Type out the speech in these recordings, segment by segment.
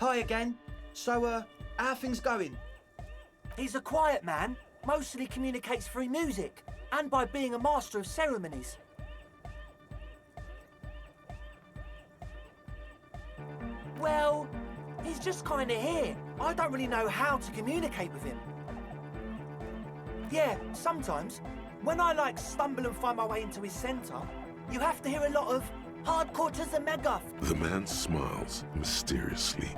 Hi again. So, how are things going? He's a quiet man, mostly communicates through music, and by being a master of ceremonies. Well, he's just kinda here. I don't really know how to communicate with him. Yeah, sometimes, when I stumble and find my way into his centre, you have to hear a lot of hardcore to the mega. The man smiles mysteriously.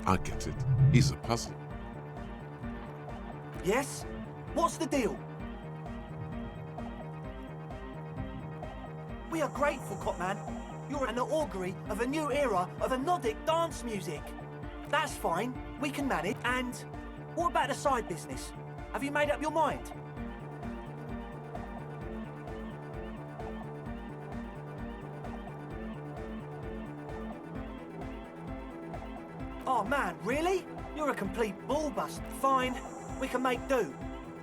I get it. He's a puzzle. Yes? What's the deal? We are grateful, Copman. You're an augury of a new era of anodic dance music. That's fine. We can manage. And what about the side business? Have you made up your mind? Oh man, really? You're a complete ballbust. Fine, we can make do.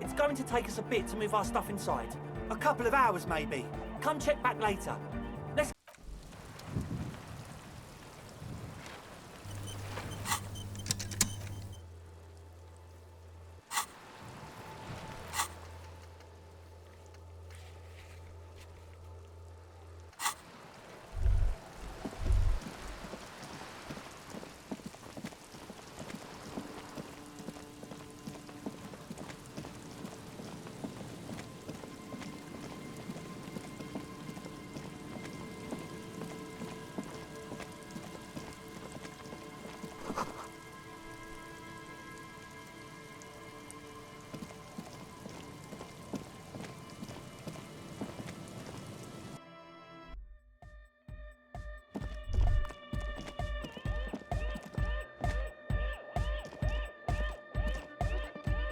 It's going to take us a bit to move our stuff inside. A couple of hours, maybe. Come check back later. Let's...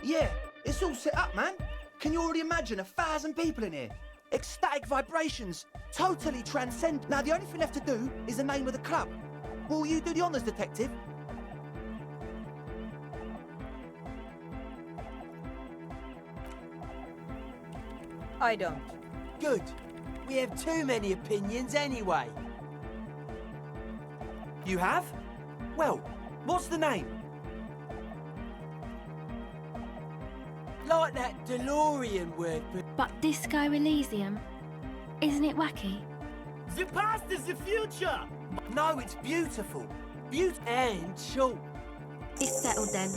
Yeah, it's all set up, man. Can you already imagine 1,000 people in here? Ecstatic vibrations. Totally transcend. Now, the only thing left to do is the name of the club. Will you do the honours, detective? I don't. Good. We have too many opinions anyway. You have? Well, what's the name? Like that DeLorean word, But Disco Elysium? Isn't it wacky? The past is the future! No, it's beautiful. and short. It's settled then.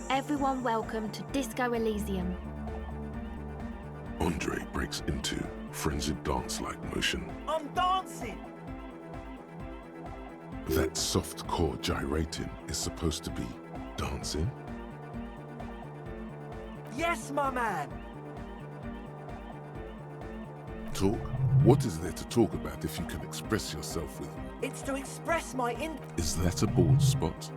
Everyone welcome to Disco Elysium. Andre breaks into frenzied dance-like motion. I'm dancing! That soft core gyrating is supposed to be dancing? Yes, my man! Talk? What is there to talk about if you can express yourself with me? It's to express my Is that a bald spot?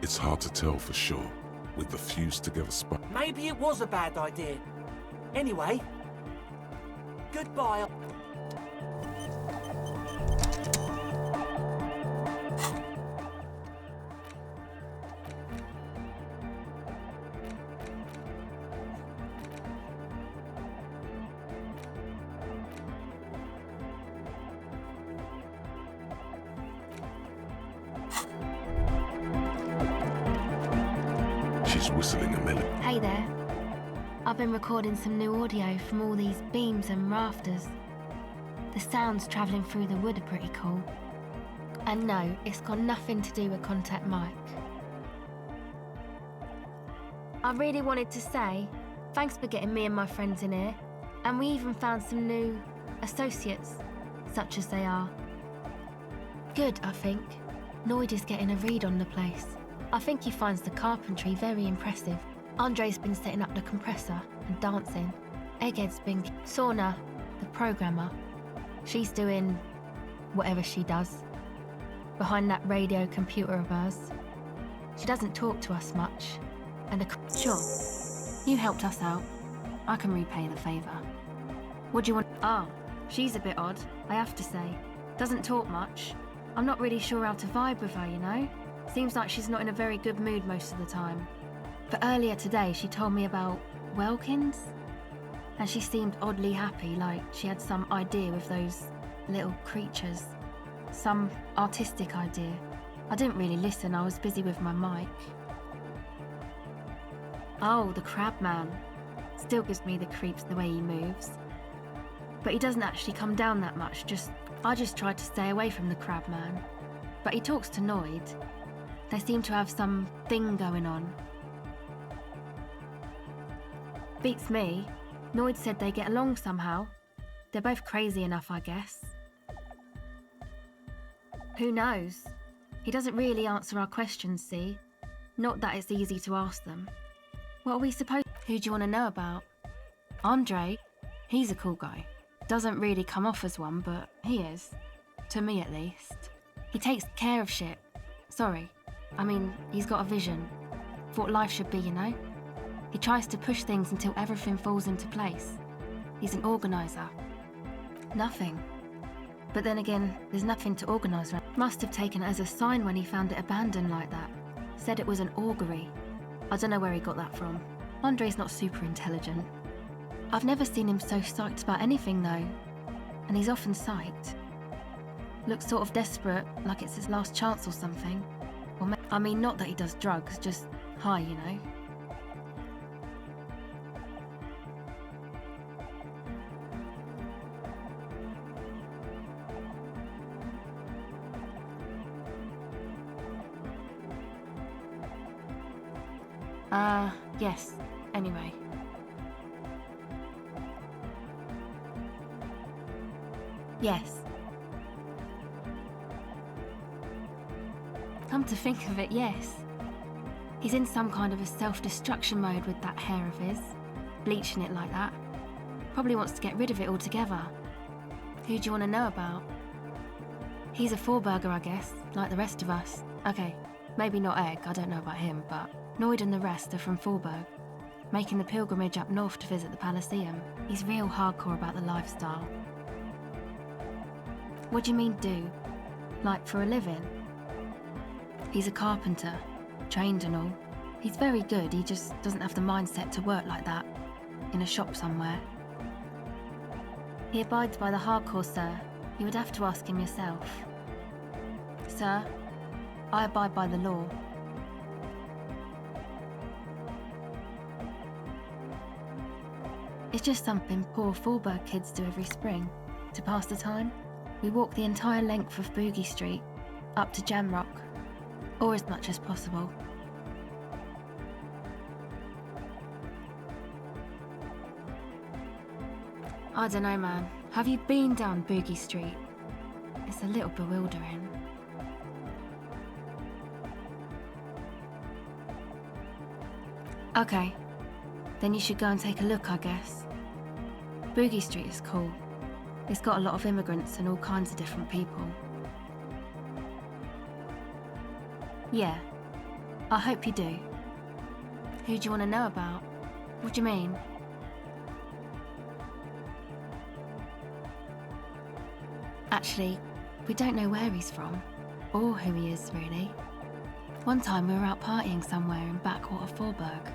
It's hard to tell for sure, with the fused together spot. Maybe it was a bad idea. Anyway, goodbye. She's whistling a melody. Hey there. I've been recording some new audio from all these beams and rafters. The sounds travelling through the wood are pretty cool. And no, it's got nothing to do with Contact Mike. I really wanted to say, thanks for getting me and my friends in here. And we even found some new associates, such as they are. Good, I think. Noid is getting a read on the place. I think he finds the carpentry very impressive. Andre's been setting up the compressor and dancing. Egghead's been... Sauna, the programmer. She's doing whatever she does. Behind that radio computer of hers. She doesn't talk to us much. And sure, you helped us out. I can repay the favour. What do you want? Ah, she's a bit odd, I have to say. Doesn't talk much. I'm not really sure how to vibe with her, you know? Seems like she's not in a very good mood most of the time. But earlier today, she told me about Welkins. And she seemed oddly happy, like she had some idea with those little creatures. Some artistic idea. I didn't really listen, I was busy with my mic. Oh, the crab man. Still gives me the creeps the way he moves. But he doesn't actually come down that much, I just tried to stay away from the crab man. But he talks to Noid. They seem to have some thing going on. Beats me. Noid said they get along somehow. They're both crazy enough, I guess. Who knows? He doesn't really answer our questions, see? Not that it's easy to ask them. What are we supposed... Who do you want to know about? Andre. He's a cool guy. Doesn't really come off as one, but he is. To me, at least. He takes care of shit. Sorry. I mean, he's got a vision. For what life should be, you know? He tries to push things until everything falls into place. He's an organiser. Nothing. But then again, there's nothing to organise around. Must have taken it as a sign when he found it abandoned like that. Said it was an augury. I don't know where he got that from. Andre's not super intelligent. I've never seen him so psyched about anything though. And he's often psyched. Looks sort of desperate, like it's his last chance or something. Or I mean, not that he does drugs, just high, you know. Yes. Anyway. Yes. Come to think of it, yes. He's in some kind of a self-destruction mode with that hair of his. Bleaching it like that. Probably wants to get rid of it altogether. Who do you want to know about? He's a four-burger, I guess, like the rest of us. Okay, maybe not Egg, I don't know about him, but Noid and the rest are from Forberg, making the pilgrimage up north to visit the Elysium. He's real hardcore about the lifestyle. What do you mean do? Like for a living? He's a carpenter, trained and all. He's very good, he just doesn't have the mindset to work like that, in a shop somewhere. He abides by the hardcore, sir. You would have to ask him yourself. Sir, I abide by the law. It's just something poor Forberg kids do every spring, to pass the time. We walk the entire length of Boogie Street, up to Jamrock, or as much as possible. I don't know, man. Have you been down Boogie Street? It's a little bewildering. Okay, then you should go and take a look, I guess. Boogie Street is cool. It's got a lot of immigrants and all kinds of different people. Yeah, I hope you do. Who do you want to know about? What do you mean? Actually, we don't know where he's from, or who he is, really. One time we were out partying somewhere in backwater Forberg.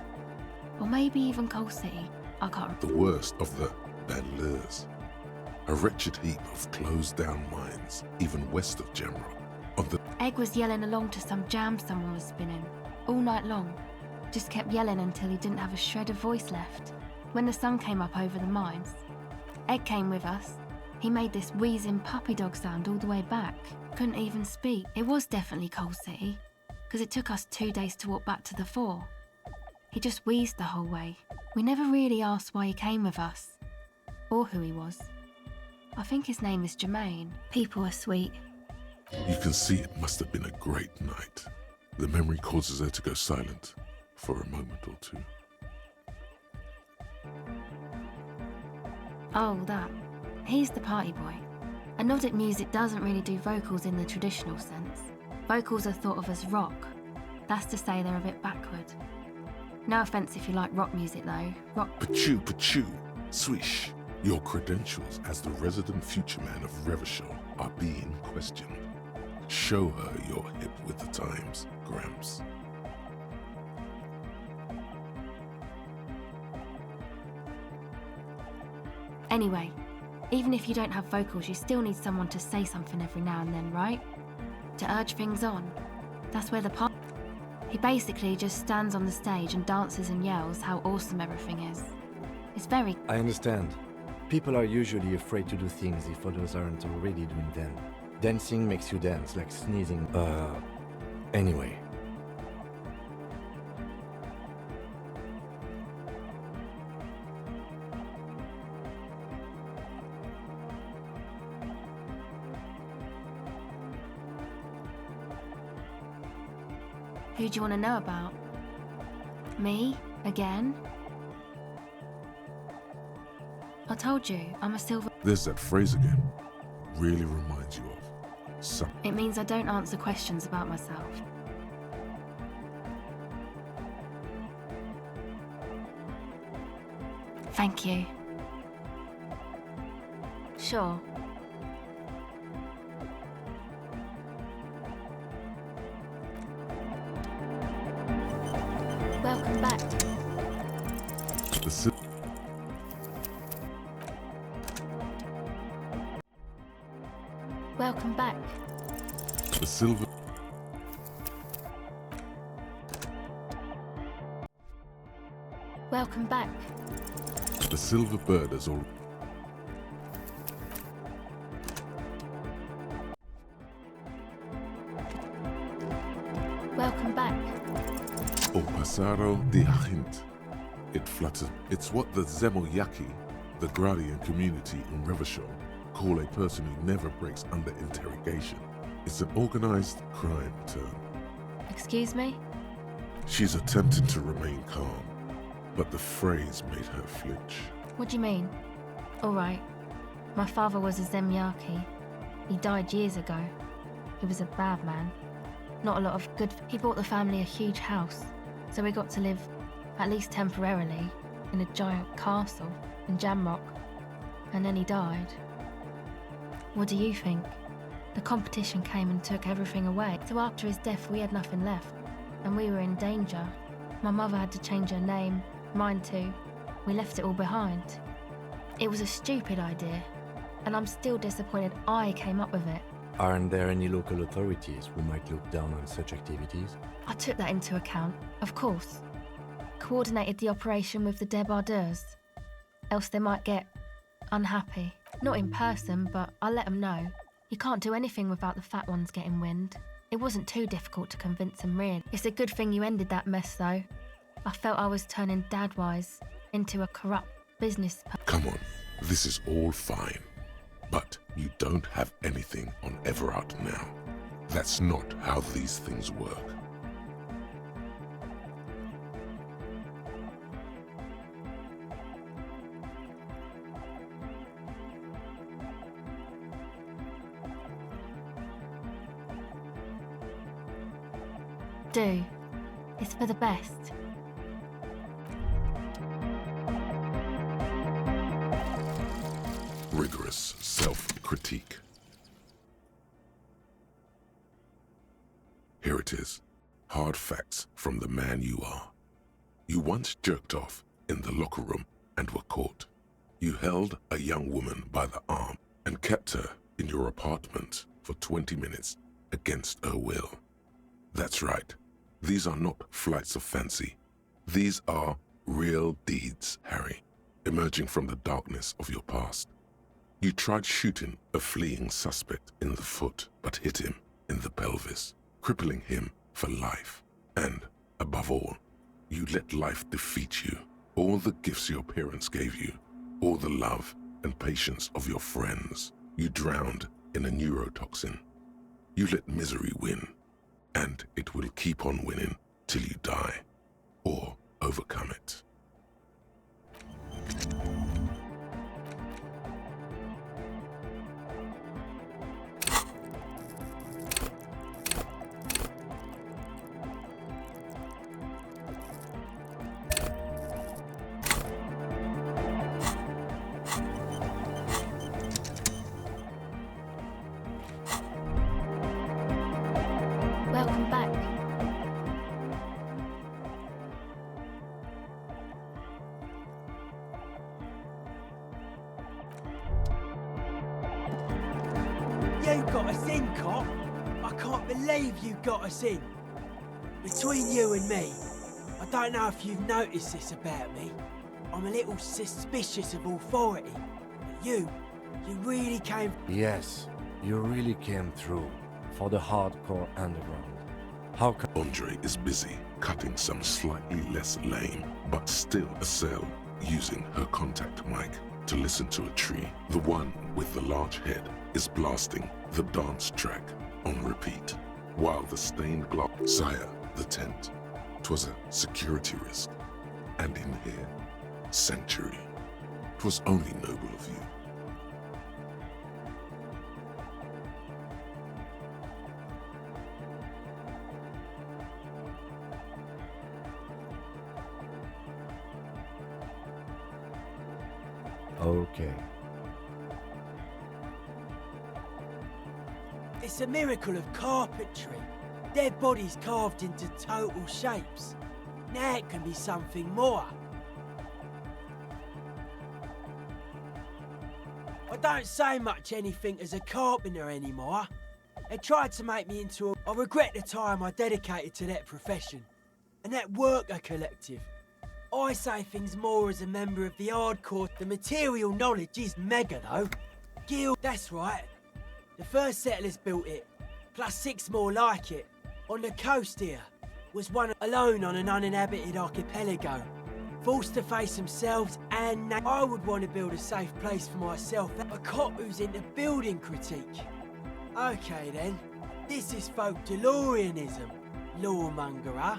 Or maybe even Coal City, I can't remember. The worst of the bandleurs. A wretched heap of closed-down mines, even west of Jamrock. Egg was yelling along to some jam someone was spinning, all night long. Just kept yelling until he didn't have a shred of voice left. When the sun came up over the mines, Egg came with us. He made this wheezing puppy dog sound all the way back. Couldn't even speak. It was definitely Coal City, because it took us 2 days to walk back to the fort. He just wheezed the whole way. We never really asked why he came with us, or who he was. I think his name is Jermaine. People are sweet. You can see it must have been a great night. The memory causes her to go silent for a moment or two. Oh, that. He's the party boy. And Nordic music doesn't really do vocals in the traditional sense. Vocals are thought of as rock. That's to say they're a bit backward. No offence if you like rock music though. Rock... Pachoo, pachoo, swish. Your credentials as the resident future man of Revachol are being questioned. Show her you're hip with the times, Gramps. Anyway, even if you don't have vocals, you still need someone to say something every now and then, right? To urge things on. That's where the part. He basically just stands on the stage and dances and yells how awesome everything is. It's very. I understand. People are usually afraid to do things if others aren't already doing them. Dancing makes you dance, like sneezing. Anyway. Who do you want to know about? Me? Again? I told you, I'm a silver. There's that phrase again. Really reminds you of something. It means I don't answer questions about myself. Thank you. Sure. Welcome back. Welcome back. The silver. Welcome back. The silver bird has all. Welcome back. O Passaro de Hint. It flutters. It's what the Zemoyaki, the Gradian community in Revachol, call a person who never breaks under interrogation. It's an organized crime term. Excuse me? She's attempting to remain calm, but the phrase made her flinch. What do you mean? All right. My father was a Zemyaki. He died years ago. He was a bad man. Not a lot of good. He bought the family a huge house, so we got to live, at least temporarily, in a giant castle in Jamrock. And then he died. What do you think? The competition came and took everything away. So after his death, we had nothing left, and we were in danger. My mother had to change her name, mine too. We left it all behind. It was a stupid idea, and I'm still disappointed I came up with it. Aren't there any local authorities who might look down on such activities? I took that into account, of course. Coordinated the operation with the débardeurs. Else they might get unhappy. Not in person, but I'll let them know. You can't do anything without the fat ones getting wind. It wasn't too difficult to convince them, really. It's a good thing you ended that mess, though. I felt I was turning Dadwise into a corrupt business. Come on, this is all fine. But you don't have anything on Everard now. That's not how these things work. Do. It's for the best. Rigorous self-critique. Here it is. Hard facts from the man you are. You once jerked off in the locker room and were caught. You held a young woman by the arm and kept her in your apartment for 20 minutes against her will. That's right. These are not flights of fancy. These are real deeds, Harry, emerging from the darkness of your past. You tried shooting a fleeing suspect in the foot, but hit him in the pelvis, crippling him for life. And, above all, you let life defeat you. All the gifts your parents gave you, all the love and patience of your friends, you drowned in a neurotoxin. You let misery win, and it will keep on winning till you die, or overcome it. Welcome back. You got us in, cop. I can't believe you got us in. Between you and me, I don't know if you've noticed this about me. I'm a little suspicious of authority. But you really came... Yes, you really came through for the hardcore underground. How come... Andre is busy cutting some slightly less lame, but still a cell, using her contact mic to listen to a tree. The one with the large head is blasting the dance track on repeat, while the stained glass... Sire, the tent. 'Twas a security risk. And in here, sanctuary. 'Twas only noble of you. Okay. It's a miracle of carpentry. Dead bodies carved into total shapes. Now it can be something more. I don't say much anything as a carpenter anymore. They tried to make me into a... I regret the time I dedicated to that profession. And that worker collective. I say things more as a member of the hardcore. The material knowledge is mega though. Guild, that's right. The first settlers built it, plus 6 more like it. On the coast here, was one alone on an uninhabited archipelago. Forced to face themselves and I would want to build a safe place for myself. A cop who's into building critique. Okay then, this is folk DeLoreanism, lawmongerer.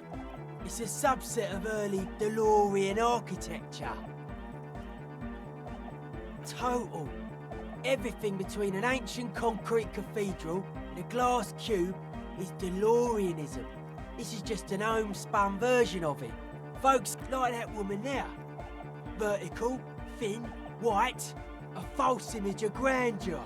It's a subset of early DeLorean architecture. Total. Everything between an ancient concrete cathedral and a glass cube is DeLoreanism. This is just an homespun version of it. Folks like that woman there. Vertical, thin, white, a false image of grandeur.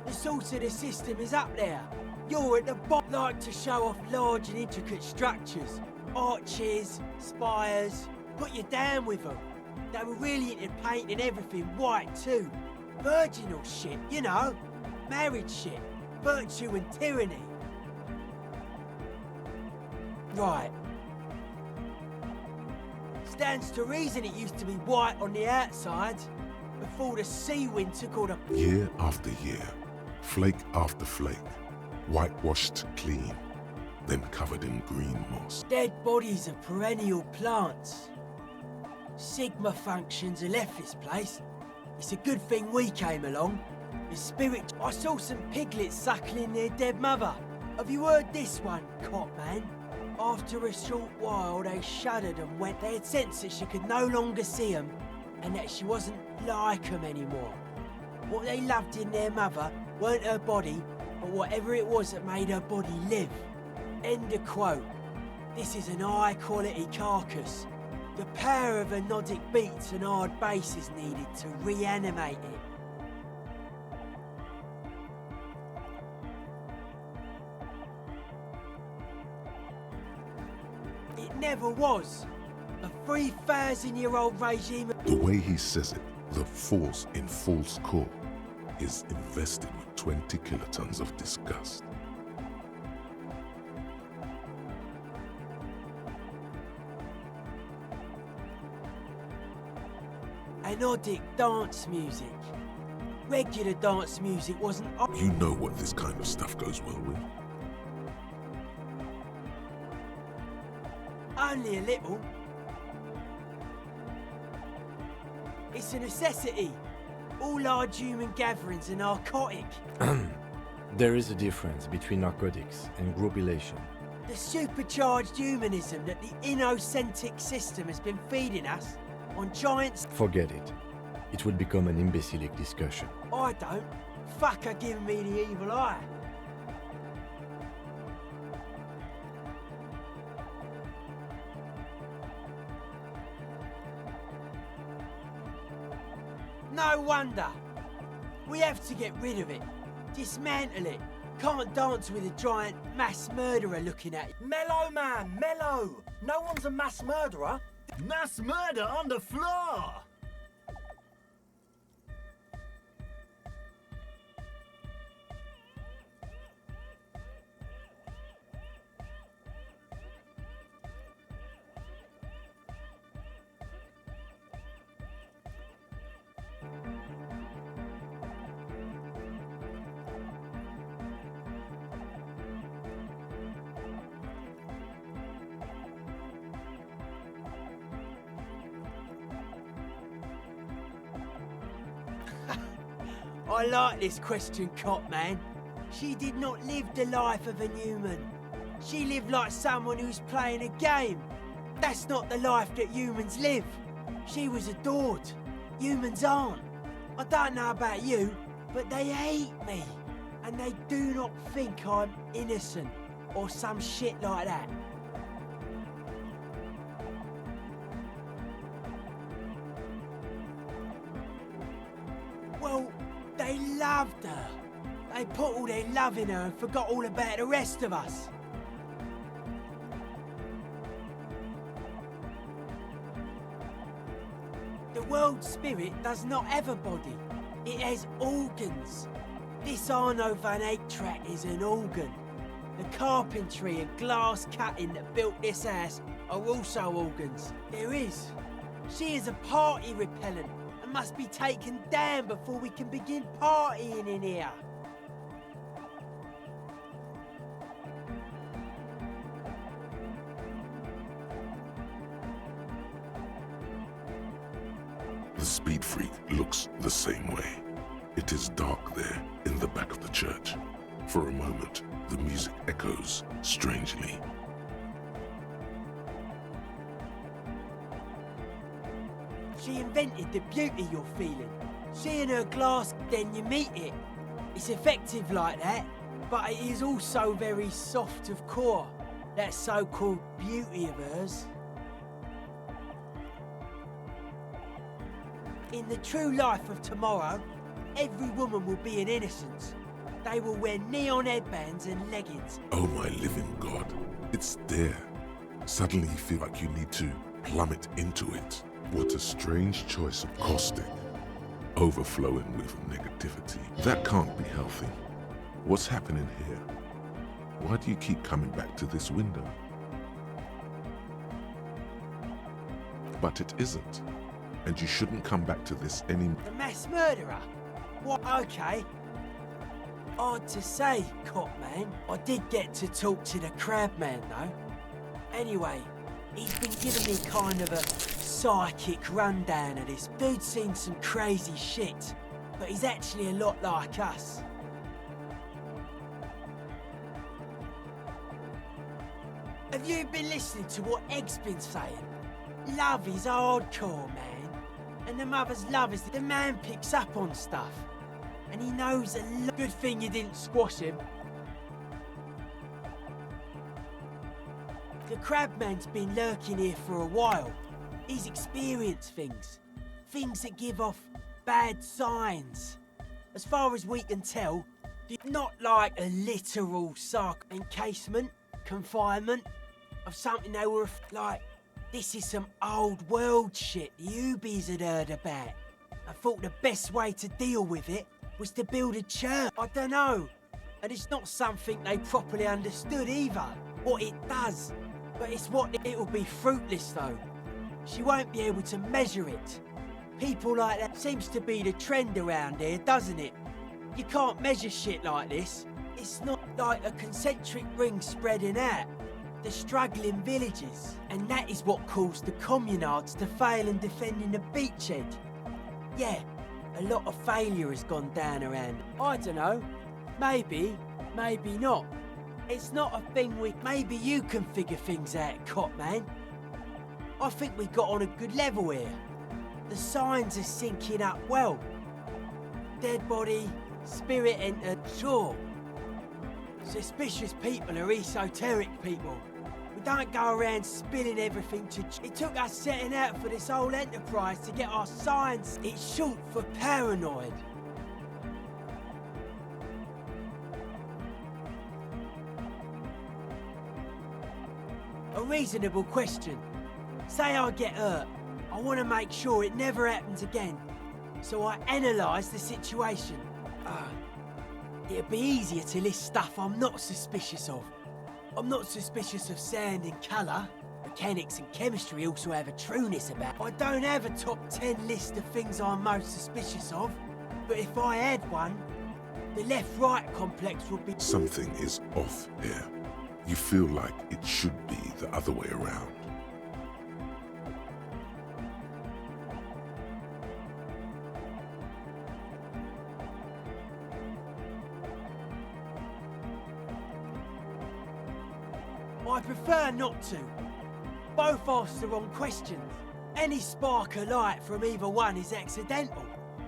The source of the system is up there. You're at the bottom. Like to show off large and intricate structures. Arches, spires, put you down with them. They were really into painting everything white too. Virginal shit, you know. Marriage shit. Virtue and tyranny. Right. Stands to reason it used to be white on the outside before the sea wind took all the... Year after year, flake after flake, whitewashed clean, then covered in green moss. Dead bodies of perennial plants. Sigma functions have left this place. It's a good thing we came along. The spirit... I saw some piglets suckling their dead mother. Have you heard this one, cop man? After a short while, they shuddered and went. They had sensed that she could no longer see them and that she wasn't like them anymore. What they loved in their mother weren't her body, but whatever it was that made her body live. End of quote. This is an high-quality carcass. The power of anodic beats and hard bass is needed to reanimate it. It never was. A 3,000-year-old regime... The way he says it, the force in false core is invested with 20 kilotons of disgust. Anodic dance music. Regular dance music wasn't... You know what this kind of stuff goes well with. Only a little. It's a necessity. All large human gatherings are narcotic. There is a difference between narcotics and group elation. The supercharged humanism that the innocentric system has been feeding us on giants... Forget it. It would become an imbecilic discussion. I don't. Fuck her giving me the evil eye. No wonder. We have to get rid of it. Dismantle it. Can't dance with a giant mass murderer looking at you. Mellow, man, mellow. No one's a mass murderer. Mass murder on the floor! I like this question, Cop Man. She did not live the life of a human. She lived like someone who's playing a game. That's not the life that humans live. She was adored. Humans aren't. I don't know about you, but they hate me. And they do not think I'm innocent or some shit like that. Well, they loved her. They put all their love in her and forgot all about the rest of us. The world spirit does not have a body. It has organs. This Arno van Eyck track is an organ. The carpentry and glass cutting that built this house are also organs. There is. She is a party repellent and must be taken down before we can begin partying in here. The Speed Freak looks the same way. It is dark there in the back of the church. For a moment, the music echoes strangely. She invented the beauty you're feeling. She and her glass, then you meet it. It's effective like that, but it is also very soft of core. That so-called beauty of hers. In the true life of tomorrow, every woman will be an innocence. They will wear neon headbands and leggings. Oh my living God, it's there. Suddenly you feel like you need to plummet into it. What a strange choice of caustic. Overflowing with negativity. That can't be healthy. What's happening here? Why do you keep coming back to this window? But it isn't. And you shouldn't come back to this anymore. The mass murderer? What? Okay. Odd to say, Cop Man. I did get to talk to the crab man, though. Anyway, he's been giving me kind of a psychic rundown of this. Dude's seen some crazy shit, but he's actually a lot like us. Have you been listening to what Egg's been saying? Love is hardcore, man. And the mother's love is the man picks up on stuff. And he knows a lot. Good thing you didn't squash him. The crabman's been lurking here for a while. He's experienced things. Things that give off bad signs. As far as we can tell, not like a literal encasement, confinement, of something they were like. This is some old world shit the Ubies had heard about. I thought the best way to deal with it was to build a church. I don't know. And it's not something they properly understood either, what it does. But it's what it'll be fruitless though. She won't be able to measure it. People like that seems to be the trend around here, doesn't it? You can't measure shit like this. It's not like a concentric ring spreading out. The struggling villages. And that is what caused the communards to fail in defending the beachhead. Yeah, a lot of failure has gone down around. I don't know. Maybe, maybe not. It's not a thing maybe you can figure things out, Cop Man. I think we got on a good level here. The signs are syncing up well. Dead body, spirit entered, sure. Suspicious people are esoteric people. We don't go around spilling everything to... It took us setting out for this whole enterprise to get our science. It's short for paranoid. A reasonable question. Say I get hurt. I want to make sure it never happens again. So I analyse the situation. It'd be easier to list stuff I'm not suspicious of. I'm not suspicious of sound and colour. Mechanics and chemistry also have a trueness about. I don't have a top 10 list of things I'm most suspicious of. But if I had one, the left-right complex would be... Something is off here. You feel like it should be the other way around. prefer not to. Both ask the wrong questions. Any spark of light from either one is accidental.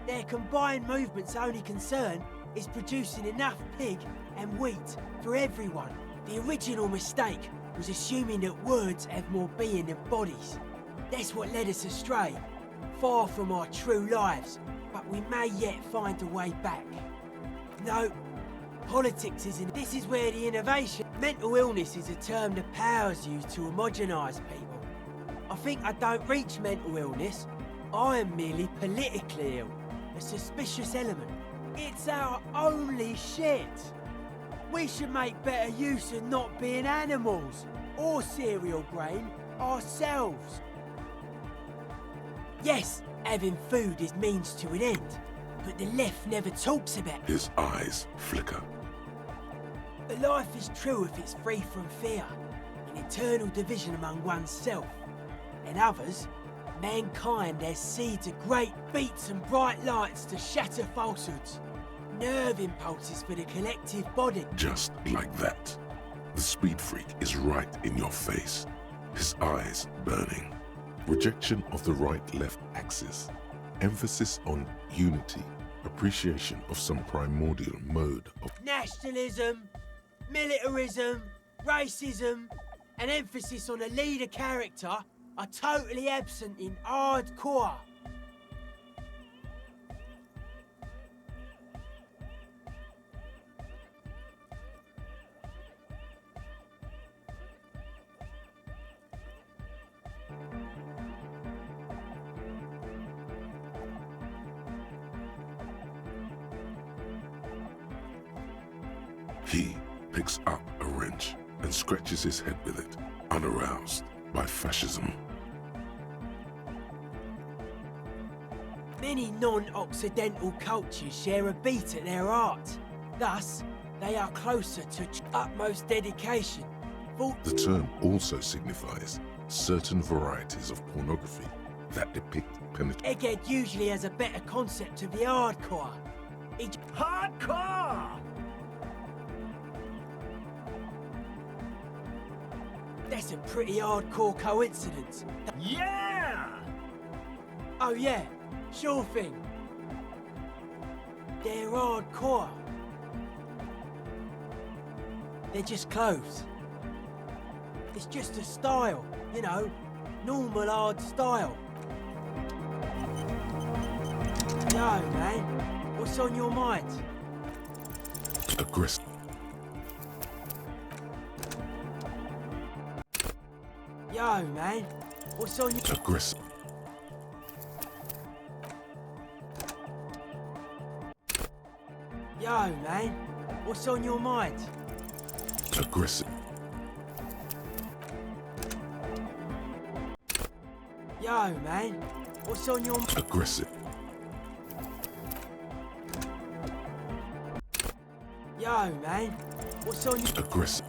Their combined movement's only concern is producing enough pig and wheat for everyone. The original mistake was assuming that words have more being than bodies. That's what led us astray, far from our true lives, but we may yet find a way back. No, politics isn't. This is where the innovation. Mental illness is a term the powers use to homogenise people. I think I don't reach mental illness. I am merely politically ill, a suspicious element. It's our only shit. We should make better use of not being animals or cereal grain ourselves. Yes, having food is means to an end, but the left never talks about. His eyes flicker. But life is true if it's free from fear, an eternal division among oneself and others. Mankind has seeds of great beats and bright lights to shatter falsehoods. Nerve impulses for the collective body. Just like that. The speed freak is right in your face, his eyes burning. Rejection of the right-left axis. Emphasis on unity. Appreciation of some primordial mode of Nationalism, militarism, racism, and emphasis on a leader character are totally absent in hardcore. He picks up a wrench and scratches his head with it, unaroused by fascism. Many non-Occidental cultures share a beat at their art. Thus, they are closer to utmost dedication. The term also signifies certain varieties of pornography that depict penetration. Egghead usually has a better concept of the hardcore. Hardcore! That's a pretty hardcore coincidence. Yeah! Oh yeah, sure thing. They're hardcore. They're just clothes. It's just a style, you know, normal hard style. Yo, man, what's on your mind? Aggressive. Yo, man, what's on your... Aggressive. Yo, man, what's on your mind? Aggressive. Yo, man, what's on your... Aggressive. Yo, man, what's on your... Aggressive.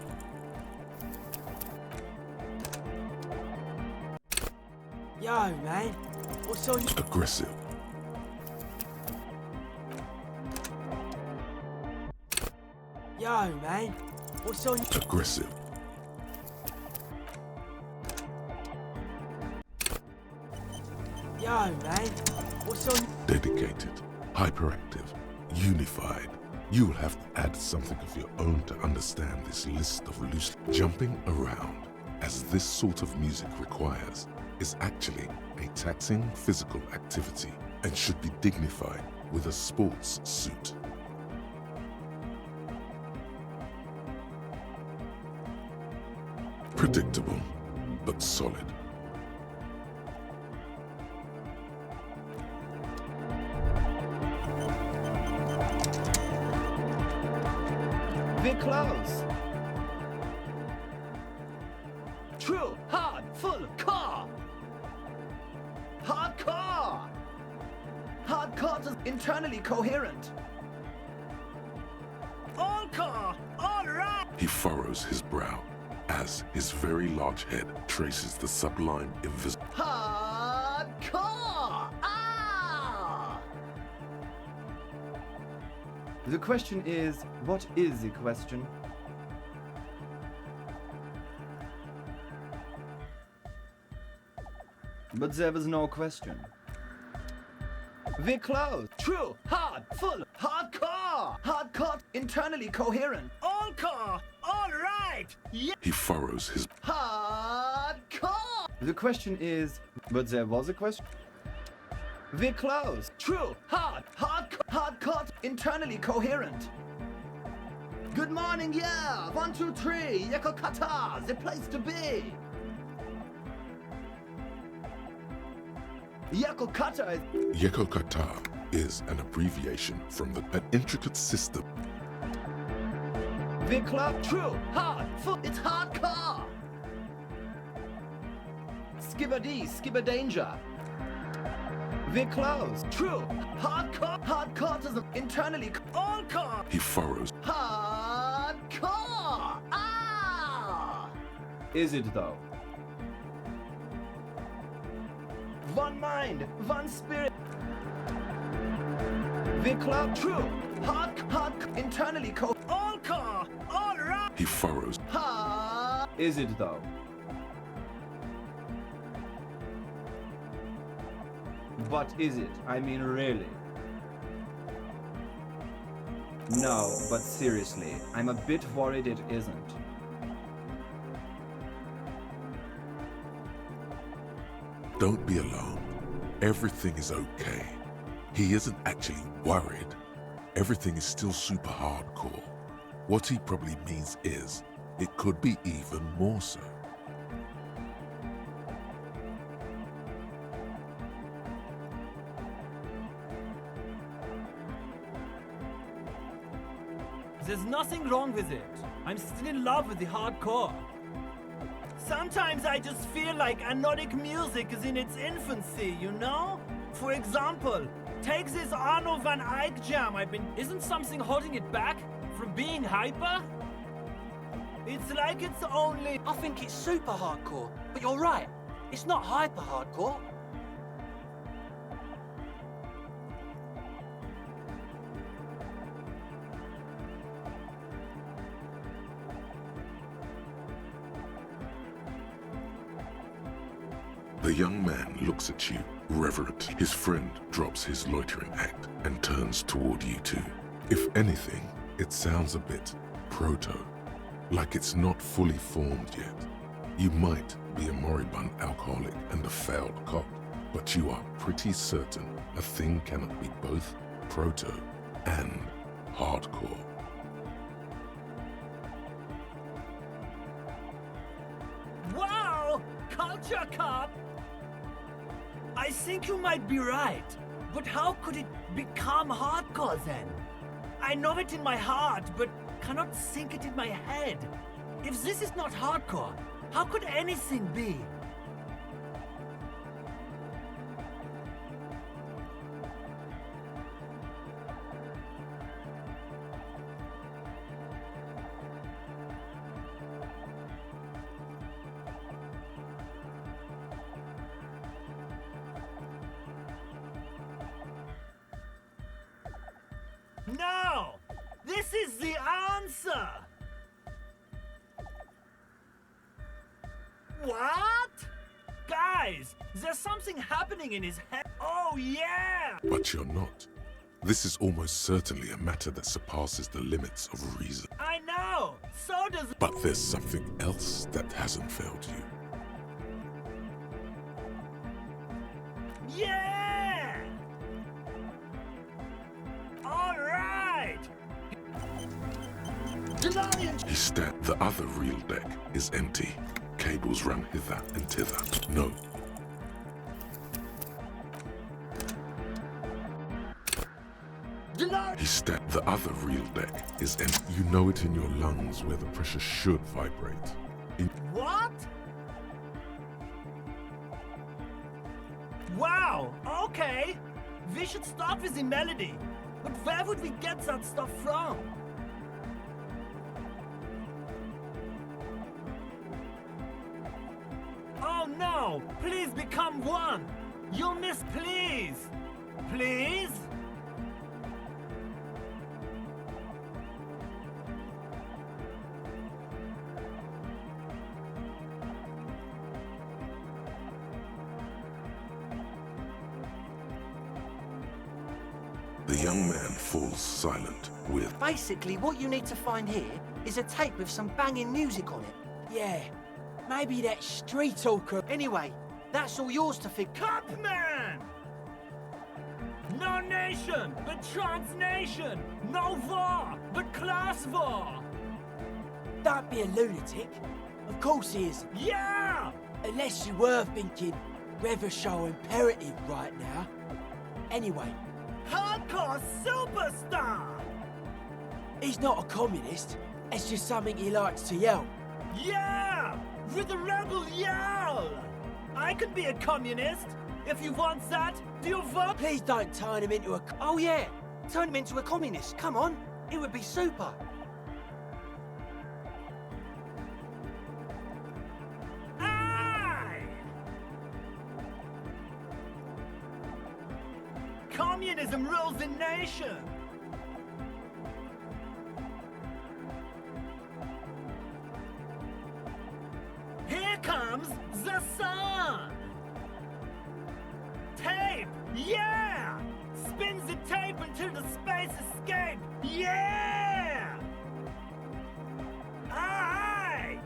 Yo, man, what's on your... Aggressive. Yo, man, what's on your... Aggressive. Yo, man, what's on... Dedicated, hyperactive, unified. You will have to add something of your own to understand this list of loose jumping around, as this sort of music requires, is actually a taxing physical activity and should be dignified with a sports suit. Predictable, but solid. We're close. True, hard, full, car. Hardcore. Hardcore is internally coherent. All car! All right! He furrows his brow as his very large head traces the sublime invisible. Hardcore. Ah! The question is, what is the question? But there was no question. We're close. True, hard, full, hardcore. Hardcore, internally coherent. All car. All right. Yeah. He furrows his... Hardcore. The question is, but there was a question? We're close. True, hardcore, internally coherent. Good morning, yeah. 1, 2, 3. Yeko Kata, the place to be. Yeko Kata is Yeko Kata is an abbreviation from an intricate system. We're close. true, hard, full. It's hardcore. Skibber danger. We're close. True, hardcore, internally. All car. He furrows. Hardcore. Ah. Is it though? One mind, one spirit. We're close. True, hard, internally All car. All right. He furrows. hard. Is it though? But is it? I mean, really? No, but seriously, I'm a bit worried it isn't. Don't be alarmed. Everything is okay. He isn't actually worried. Everything is still super hardcore. What he probably means is, it could be even more so. There's nothing wrong with it. I'm still in love with the hardcore. Sometimes I just feel like anodic music is in its infancy, you know? For example, take this Arno van Eyck jam I've been... Isn't something holding it back from being hyper? It's like it's only... I think it's super hardcore, but you're right. It's not hyper hardcore. The young man looks at you, reverent. His friend drops his loitering act and turns toward you two. If anything, it sounds a bit proto, like it's not fully formed yet. You might be a moribund alcoholic and a failed cop, but you are pretty certain a thing cannot be both proto and hardcore. Wow! Culture cop! I think you might be right. But how could it become hardcore then? I know it in my heart, but cannot think it in my head. If this is not hardcore, how could anything be? No! This is the answer! What? Guys, there's something happening in his head. Oh, yeah! But you're not. This is almost certainly a matter that surpasses the limits of reason. I know! So does... But there's something else that hasn't failed you. Yeah! All right! The other reel deck is empty. Cables run hither and thither. No. The other reel deck is empty. You know it in your lungs where the pressure should vibrate. What? Wow, okay. We should start with the melody. But where would we get that stuff from? Oh no! Please become one! You miss, please! Please? The young man falls silent with Basically, what you need to find here is a tape with some banging music on it. Yeah, maybe that street talker. Anyway, that's all yours to figure. Cupman! No nation, but transnation. No war, but class war. Don't be a lunatic. Of course he is. Yeah! Unless you were thinking Revershow imperative right now. Anyway, Hardcore superstar! he's not a communist. It's just something he likes to yell. Yeah! With a rebel yell! I can be a communist. If you want that, do you vote? Please don't turn him into a... Oh yeah, turn him into a communist. Come on, it would be super. Aye! Communism rules the nation. Here comes the sun. Tape, yeah! Spins the tape until the space escape, yeah! Alright!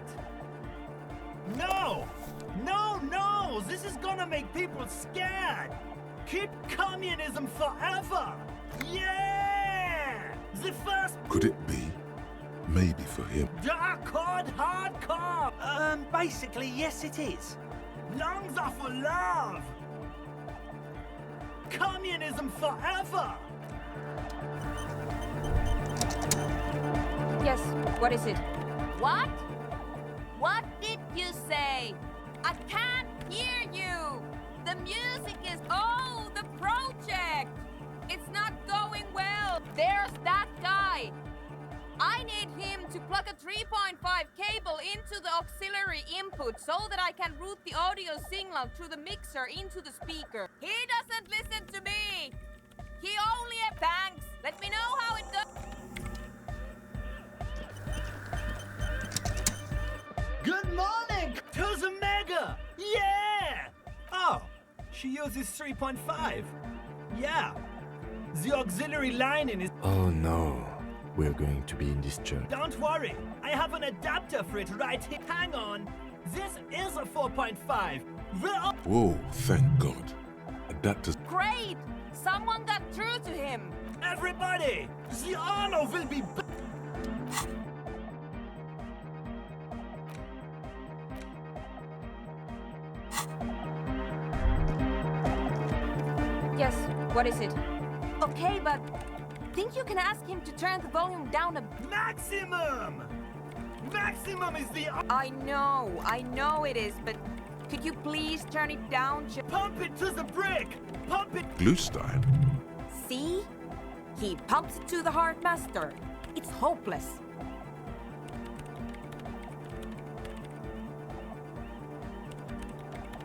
No! No, no! This is gonna make people scared! Keep communism forever! Yeah! The first Could it be? Maybe for him. dark code hardcore! Basically, yes it is. Lungs are for love! Communism forever! Yes, what is it? What? What did you say? I can't hear you! The music is... Oh, the project! It's not going well! There's that guy! I need him to plug a 3.5 cable into the auxiliary input so that I can route the audio signal through the mixer into the speaker. He doesn't listen to me! He only... Thanks! Let me know how it goes! Good morning! To the mega! Yeah! Oh, she uses 3.5. Yeah. The auxiliary lining is... Oh no, we're going to be in this church. Don't worry, I have an adapter for it right here. Hang on. This is a 4.5. Whoa, thank God. Adapters. Great! Someone got through to him! Everybody! The honor will be... Yes, what is it? Okay, but... Think you can ask him to turn the volume down a... Maximum! Maximum is the... I know it is, but... Could you please turn it down Pump it to the brick! Pump it... Glue style. See? He pumps it to the hard master. It's hopeless.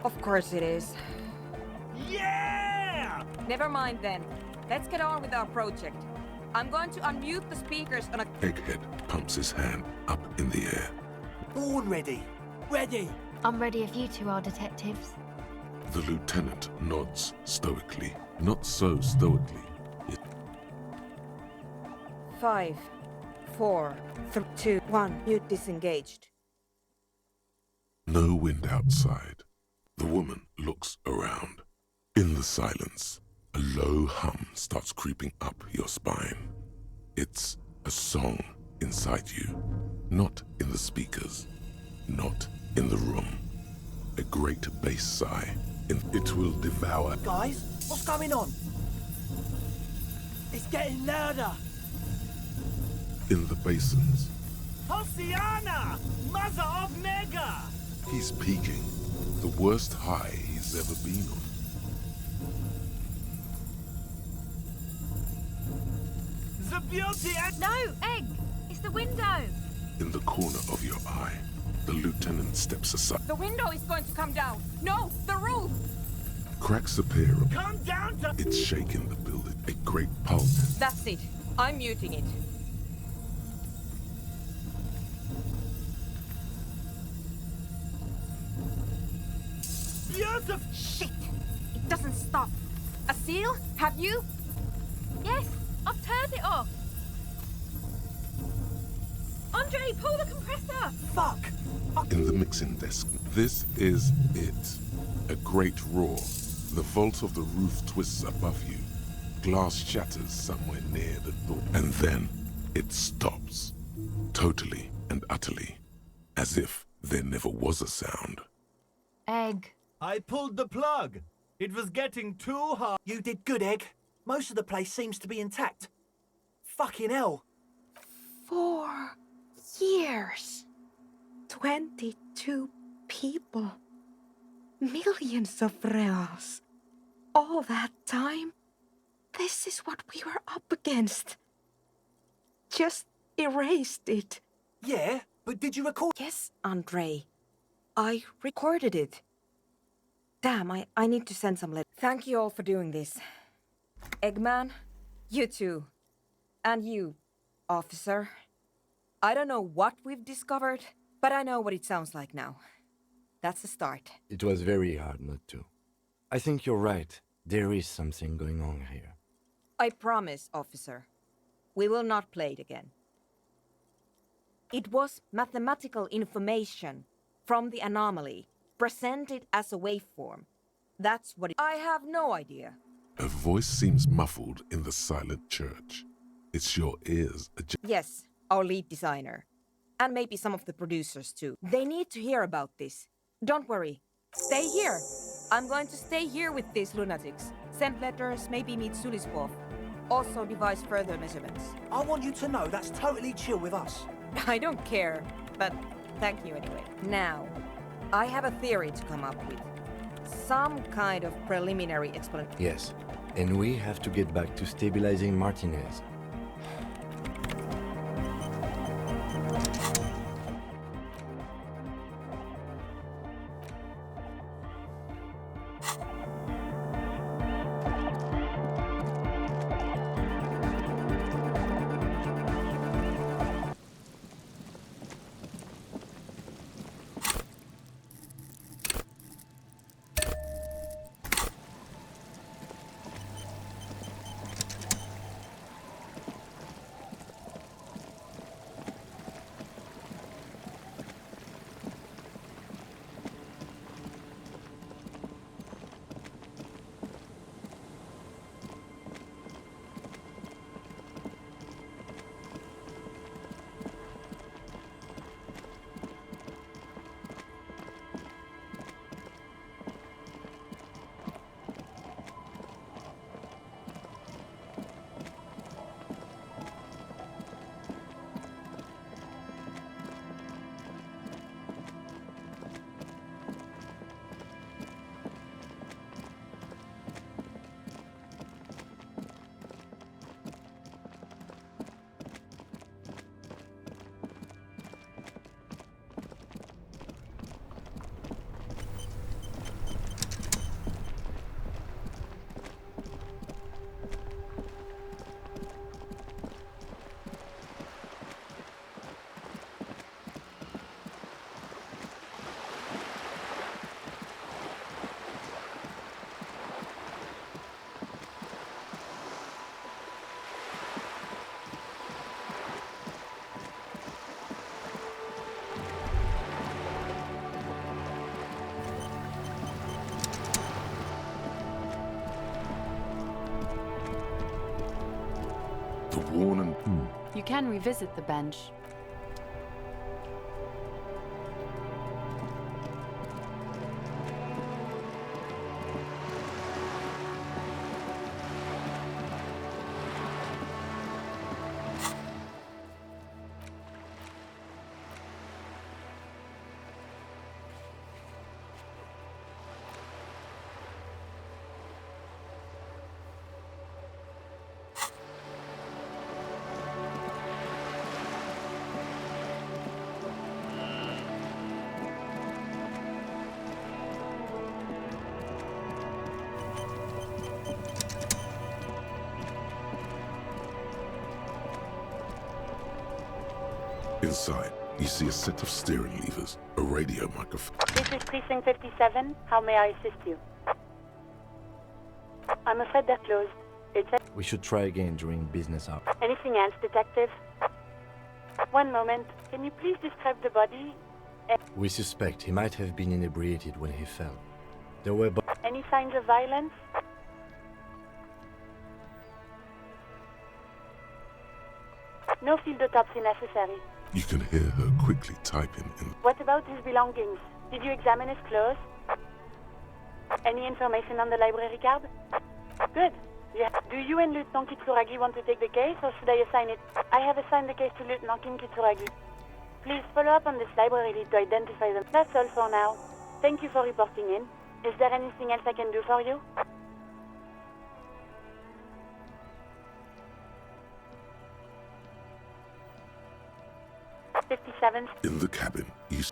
Of course it is. Yeah! Never mind then. Let's get on with our project. I'm going to unmute the speakers on a... Egghead pumps his hand up in the air. Born ready. Ready? I'm ready if you two are detectives. The lieutenant nods stoically. Not so stoically. 5, 4, 3, 2, 1. Mute disengaged. No wind outside. The woman looks around. In the silence, a low hum starts creeping up your spine. It's a song inside you, not in the speakers, not in the room. A great bass sigh, and it will devour. Guys, what's going on? It's getting louder. In the basins, Hosiana! Mother of Mega! he's peaking, the worst high he's ever been on. The beauty and... No, Egg! It's the window! In the corner of your eye, the lieutenant steps aside. The window is going to come down. No, the roof! Cracks appear. Come down to... It's shaking the building. A great pulse. That's it. I'm muting it. Beautiful... Shit! It doesn't stop. A seal? Have you? Yes, I've turned it off. Andre, pull the compressor! Fuck! In the mixing desk, this is it. A great roar. The vault of the roof twists above you. Glass shatters somewhere near the door. And then it stops. Totally and utterly. As if there never was a sound. Egg. I pulled the plug. It was getting too hot. You did good, Egg. Most of the place seems to be intact. Fucking hell. 4 years. 22 people. Millions of reals. All that time? This is what we were up against. Just erased it. Yeah, but did you record? Yes, Andre. I recorded it. Damn, I need to send some letters. Thank you all for doing this. Eggman, you too. And you, officer. I don't know what we've discovered, but I know what it sounds like now. That's a start. It was very hard not to. I think you're right. There is something going on here. I promise, officer. We will not play it again. It was mathematical information from the anomaly, presented as a waveform. That's what I have no idea. A voice seems muffled in the silent church. It's your ears. Yes, our lead designer. And maybe some of the producers too. They need to hear about this. Don't worry. Stay here. I'm going to stay here with these lunatics. Send letters, maybe meet Sulispov. Also devise further measurements. I want you to know that's totally chill with us. I don't care, but thank you anyway. Now, I have a theory to come up with. Some kind of preliminary explanation. Yes, and we have to get back to stabilizing Martinez. The worn and... You can revisit the bench. Inside, you see a set of steering levers, a radio microphone. This is Precinct 57. How may I assist you? I'm afraid they're closed. We should try again during business hours. Anything else, Detective? One moment. Can you please describe the body? We suspect he might have been inebriated when he fell. There were Any signs of violence? No field autopsy necessary. You can hear her quickly typing in. What about his belongings? Did you examine his clothes? Any information on the library card? Good. Yeah. Do you and Lieutenant Kitsuragi want to take the case, or should I assign it? I have assigned the case to Lieutenant Kim Kitsuragi. Please follow up on this library lead to identify them. That's all for now. Thank you for reporting in. Is there anything else I can do for you? In the cabin, you...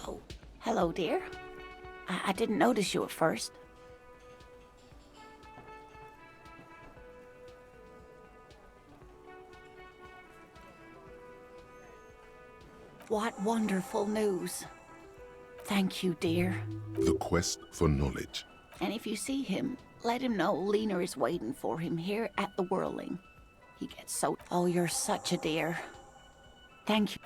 Oh, hello, dear. I didn't notice you at first. What wonderful news. Thank you, dear. The quest for knowledge. And if you see him, let him know Lena is waiting for him here at the Whirling. He gets so... Oh, you're such a dear. Thank you.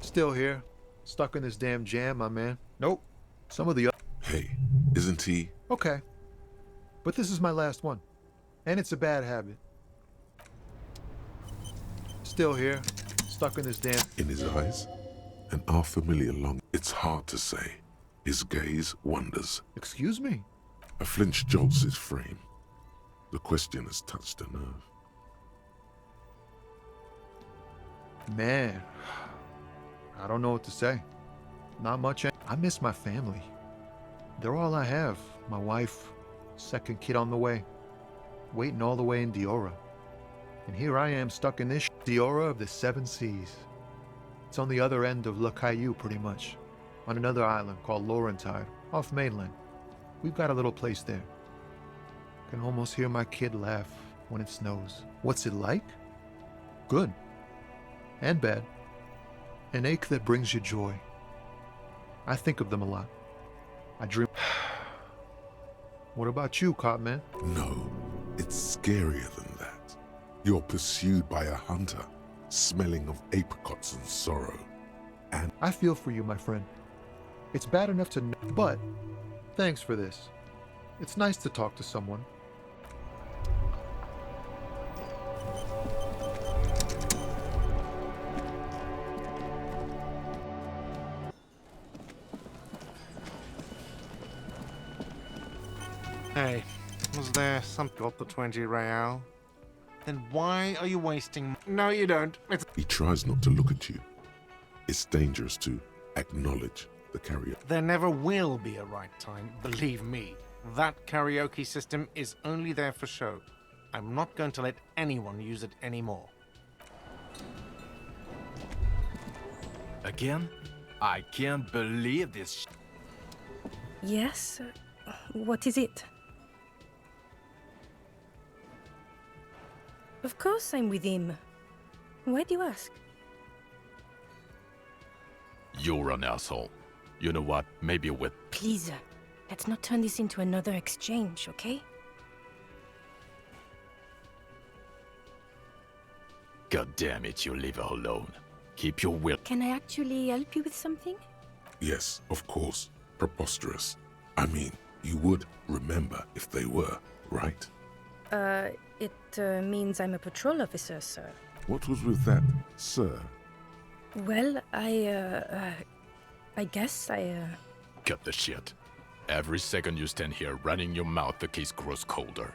Still here. Stuck in this damn jam, my man. Nope. Some of the... Hey, isn't he? Okay. But this is my last one. And it's a bad habit. Still here. Stuck in this damn... In his eyes, an unfamiliar long... It's hard to say. His gaze wanders. Excuse me? A flinch jolts his frame. The question has touched a nerve. Man... I don't know what to say. Not much. I miss my family. They're all I have. My wife, second kid on the way, waiting all the way in Diora. And here I am stuck in this Diora of the Seven Seas. It's on the other end of Le Caillou, pretty much, on another island called Laurentide, off mainland. We've got a little place there. Can almost hear my kid laugh when it snows. What's it like? Good. And bad. An ache that brings you joy. I think of them a lot. I dream... What about you, Copman? No, it's scarier than that. You're pursued by a hunter, smelling of apricots and sorrow. And... I feel for you, my friend. It's bad enough to know, but thanks for this. It's nice to talk to someone. Hey, was there some got the 20 real? Then why are you wasting... No, you don't. He tries not to look at you. It's dangerous to acknowledge the karaoke. There never will be a right time, believe me. That karaoke system is only there for show. I'm not going to let anyone use it anymore. Again? I can't believe this. Yes? What is it? Of course I'm with him. Why do you ask? You're an asshole. You know what? Maybe with... Please, let's not turn this into another exchange, okay? God damn it, you leave her alone. Keep your will. Can I actually help you with something? Yes, of course. Preposterous. I mean, you would remember if they were, right? It means I'm a patrol officer, sir. What was with that, sir? Well, I guess Cut the shit. Every second you stand here running your mouth, the case grows colder.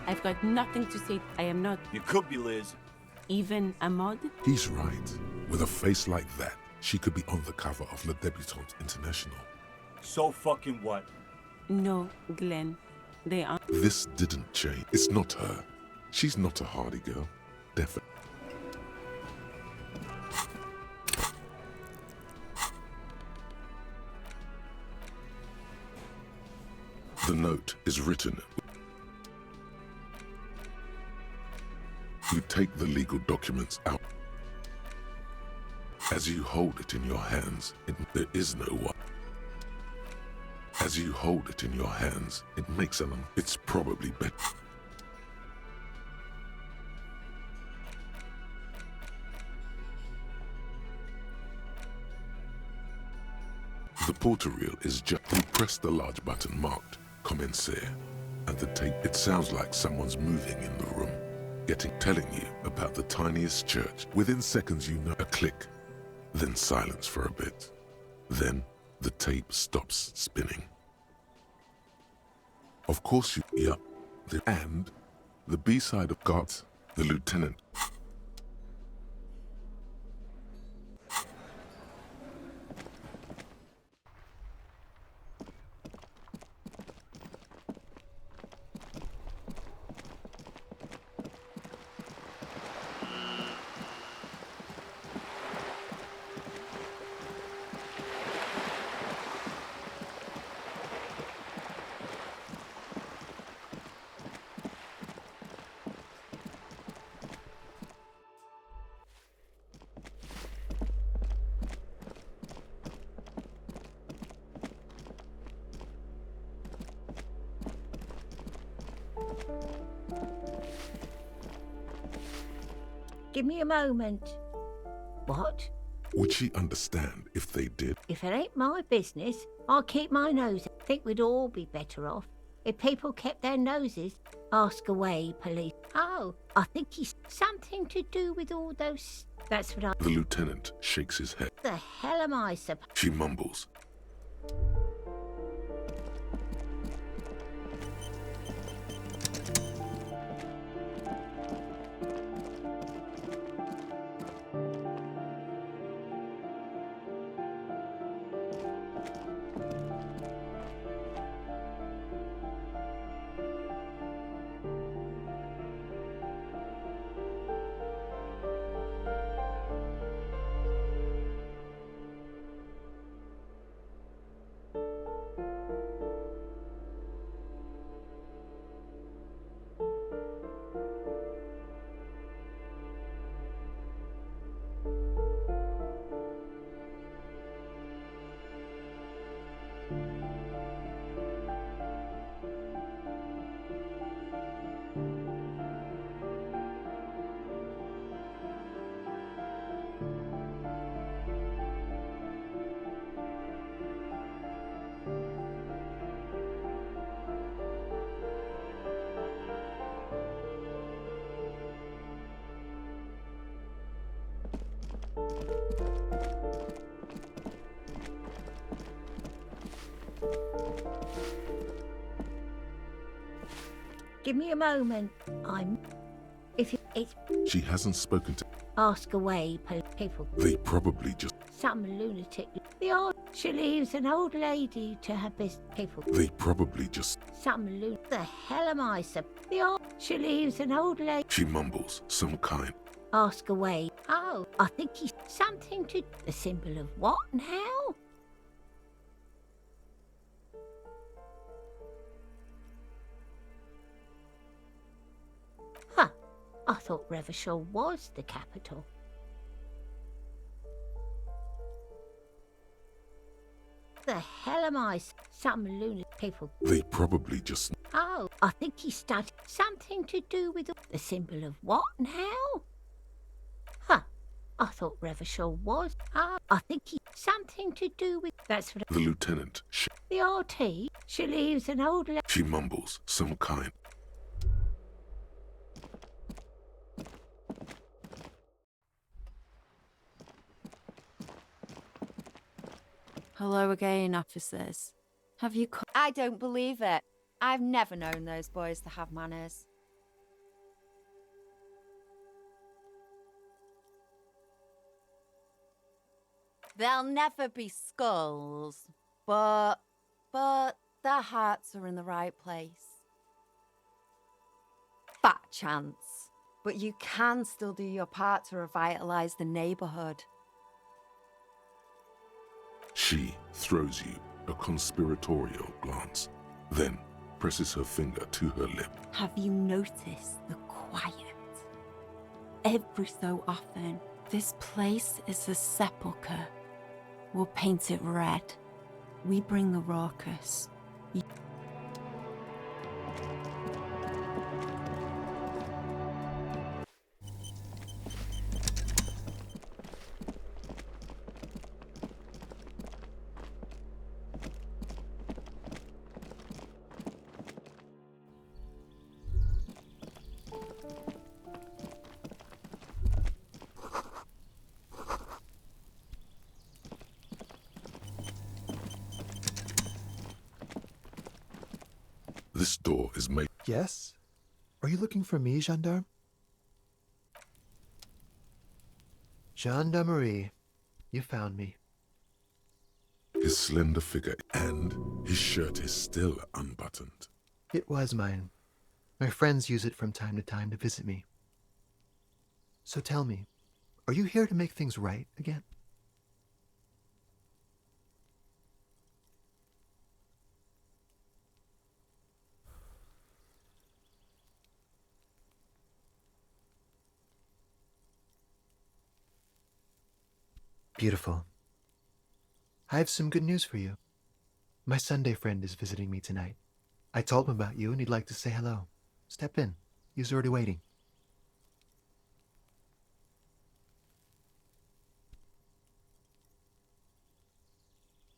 I've got nothing to say. I am not... You could be Liz. Even a mod? He's right. With a face like that, she could be on the cover of Le Debutante International. So fucking what? No, Glenn. They are... This didn't change. It's not her. She's not a hardy girl. Definitely. The note is written. You take the legal documents out. As you hold it in your hands, there is no one. As you hold it in your hands, it makes it's probably better. The porter reel is just... You press the large button marked Commencer, and the tape... It sounds like someone's moving in the room. Telling you about the tiniest church. Within seconds you know a click, then silence for a bit. Then the tape stops spinning. Of course you, yep. And the B-side of God's, the lieutenant. Give me a moment. What? Would she understand if they did? If it ain't my business, I'll keep my nose. I think we'd all be better off if people kept their noses. Ask away, police. Oh, I think he's something to do with all those... That's what I... The lieutenant shakes his head. The hell am I supposed... She mumbles. Give me a moment. It's... She hasn't spoken to... Ask away, people. They probably just... Some lunatic. She leaves an old lady to her business. People. They probably just... Some lunatic. The hell am I She leaves an old lady... She mumbles, some kind. Ask away. Oh, I think he's something to... The symbol of what and how? I thought Revachol was the capital. The hell am I? Some lunatic people. They probably just... Oh, I think he studied something to do with the symbol of what now? Huh. I thought Revachol was. Oh, I think he something to do with. That's what. The lieutenant... The RT. She leaves an old. She mumbles some kind. Hello again, officers. Have you I don't believe it. I've never known those boys to have manners. There'll never be skulls, but their hearts are in the right place. Fat chance. But you can still do your part to revitalize the neighborhood. She throws you a conspiratorial glance, then presses her finger to her lip. Have you noticed the quiet? Every so often, this place is a sepulchre. We'll paint it red. We bring the raucous. This door is made... Yes? Are you looking for me, gendarme? Gendarmerie. You found me. His slender figure and his shirt is still unbuttoned. It was mine. My friends use it from time to time to visit me. So tell me, are you here to make things right again? Beautiful. I have some good news for you. My Sunday friend is visiting me tonight. I told him about you and he'd like to say hello. Step in. He's already waiting.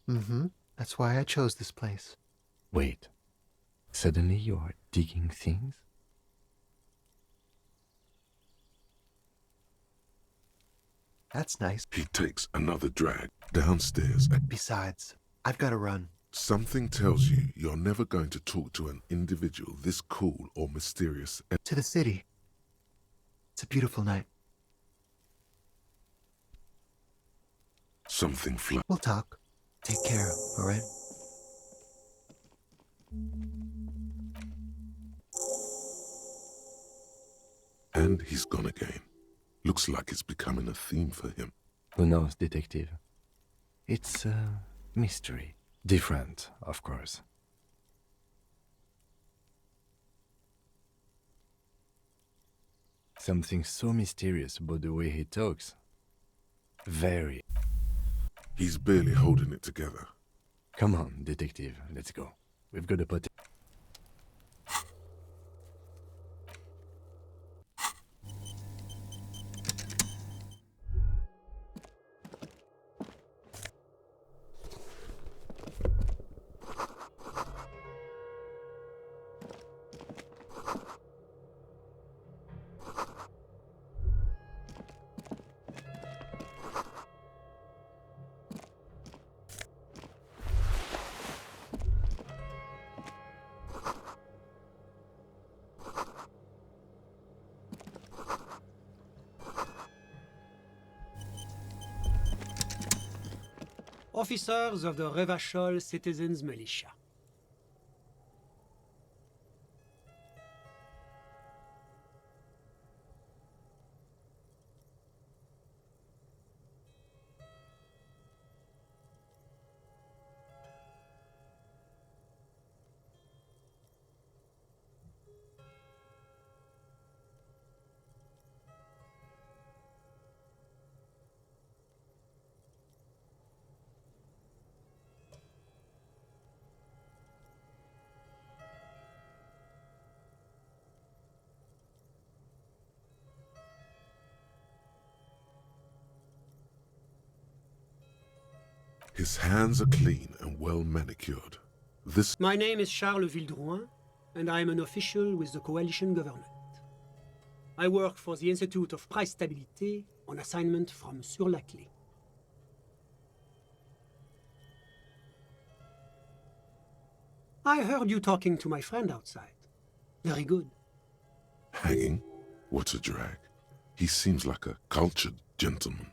Mm-hmm. That's why I chose this place. Wait. Suddenly you are digging things? That's nice. He takes another drag downstairs. Besides, I've got to run. Something tells you you're never going to talk to an individual this cool or mysterious. To the city. It's a beautiful night. Something We'll talk. Take care, all right? And he's gone again. Looks like it's becoming a theme for him. Who knows, detective? It's a mystery. Different, of course. Something so mysterious about the way he talks. Very. He's barely holding it together. Come on, detective, let's go. We've got a pot. Officers of the Revachol Citizens Militia. His hands are clean and well manicured. This... My name is Charles Vildrouin, and I am an official with the coalition government. I work for the Institute of Price Stability on assignment from Sur la Clé. I heard you talking to my friend outside. Very good. Hanging? What a drag. He seems like a cultured gentleman.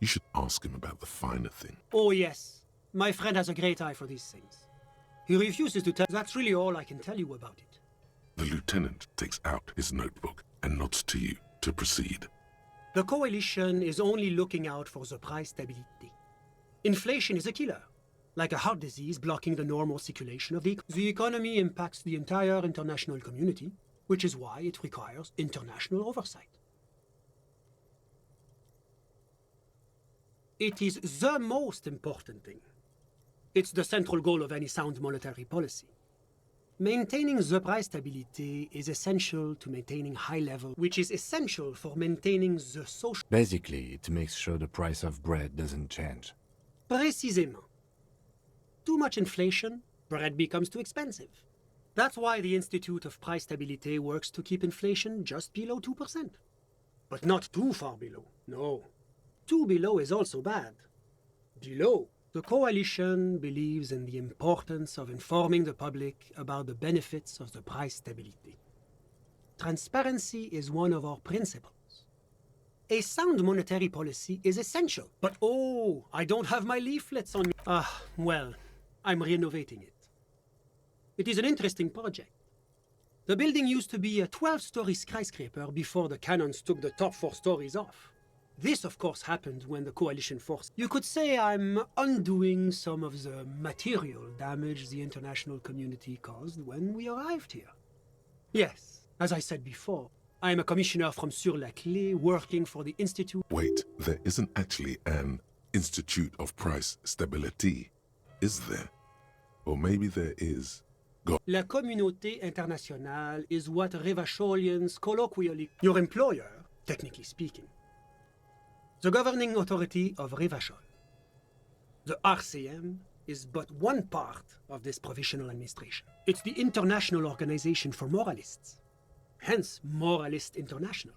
You should ask him about the finer thing. Oh yes, my friend has a great eye for these things. He refuses to tell. That's really all I can tell you about it. The lieutenant takes out his notebook and nods to you to proceed. The coalition is only looking out for the price stability. Inflation is a killer, like a heart disease blocking the normal circulation of the economy. The economy impacts the entire international community, which is why it requires international oversight. It is the most important thing. It's the central goal of any sound monetary policy. Maintaining the price stability is essential to maintaining high level, which is essential for maintaining the social... Basically, it makes sure the price of bread doesn't change. Précisément. Too much inflation, bread becomes too expensive. That's why the Institute of Price Stability works to keep inflation just below 2%. But not too far below, no. Too below is also bad. Below. The coalition believes in the importance of informing the public about the benefits of the price stability. Transparency is one of our principles. A sound monetary policy is essential, but oh, I don't have my leaflets on me. Well, I'm renovating it. It is an interesting project. The building used to be a 12-story skyscraper before the cannons took the top 4 stories off. This, of course, happened when the coalition force... You could say I'm undoing some of the material damage the international community caused when we arrived here. Yes, as I said before, I am a commissioner from Sur la Clé working for the Institute... Wait, there isn't actually an Institute of Price Stability, is there? Or maybe there is. La communauté internationale is what Revacholians colloquially... Your employer, technically speaking. The governing authority of Revachol. The RCM is but one part of this provisional administration. It's the International Organization for Moralists, hence Moralist International.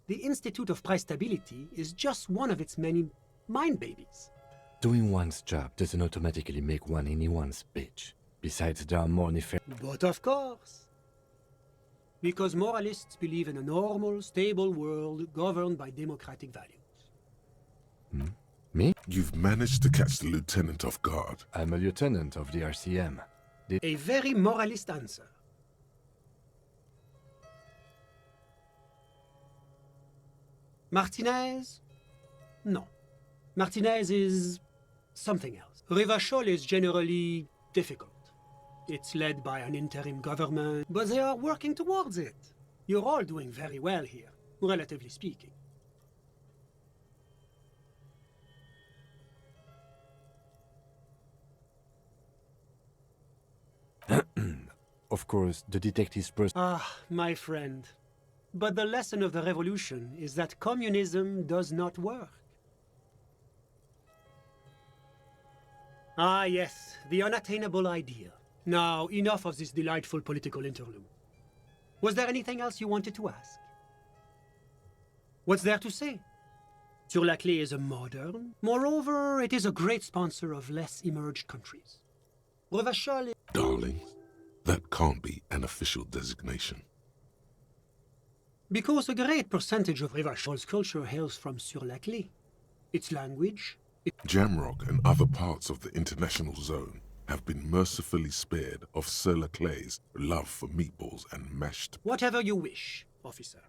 The Institute of Price Stability is just one of its many mind babies. Doing one's job doesn't automatically make one anyone's bitch. Besides, there are more nefarious... But of course. Because moralists believe in a normal, stable world governed by democratic values. Me? You've managed to catch the lieutenant off guard. I'm a lieutenant of the RCM. A very moralist answer. Martinez? No. Martinez is something else. Revachol is generally difficult. It's led by an interim government, but they are working towards it. You're all doing very well here, relatively speaking. Of course, the detective's person... My friend. But the lesson of the revolution is that communism does not work. Yes, the unattainable ideal. Now, enough of this delightful political interlude. Was there anything else you wanted to ask? What's there to say? Sur la Clé is a modern. Moreover, it is a great sponsor of less emerged countries. Revachol is... Darling, that can't be an official designation. Because a great percentage of Revachol's culture hails from Sur la Clé. Its language... Jamrock and other parts of the international zone have been mercifully spared of Sur la Clé's love for meatballs and mashed... Whatever you wish, officer.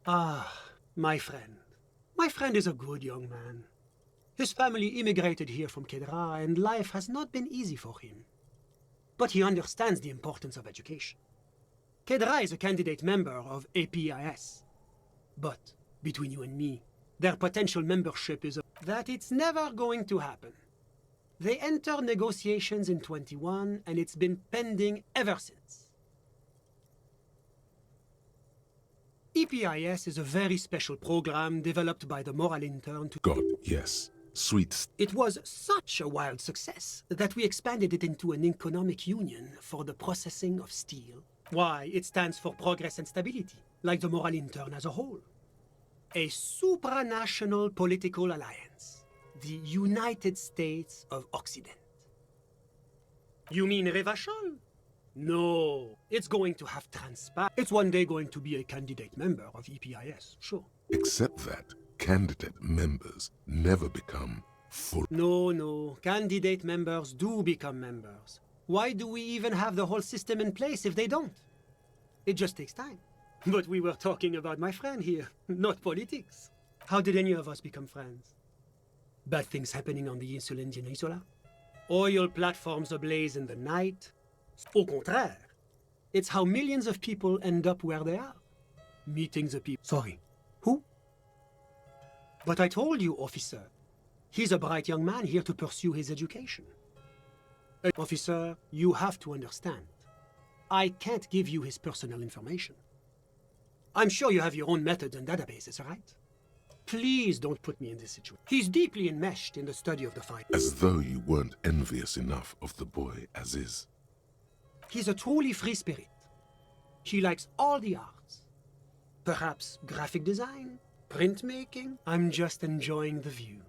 My friend. My friend is a good young man. His family immigrated here from Kedra, and life has not been easy for him. But he understands the importance of education. Kedra is a candidate member of APIS. But, between you and me, their potential membership is that it's never going to happen. They entered negotiations in 21, and it's been pending ever since. EPIS is a very special program developed by the Moral Intern to... God, yes. sweet. It was such a wild success that we expanded it into an economic union for the processing of steel. Why, it stands for progress and stability, like the moral intern as a whole. A supranational political alliance. The United States of Occident. You mean Revachol? No, it's going to have It's one day going to be a candidate member of EPIS, sure. Except that candidate members never become full. No, candidate members do become members. Why do we even have the whole system in place if they don't? It just takes time. But we were talking about my friend here, not politics. How did any of us become friends? Bad things happening on the Insulindian Isola? Oil platforms ablaze in the night? Au contraire, it's how millions of people end up where they are. Meeting the people. Sorry, who? But I told you, officer. He's a bright young man here to pursue his education. Officer, you have to understand. I can't give you his personal information. I'm sure you have your own methods and databases, right? Please don't put me in this situation. He's deeply enmeshed in the study of the fight. As though you weren't envious enough of the boy as is. He's a truly free spirit. He likes all the arts. Perhaps graphic design, printmaking. I'm just enjoying the view.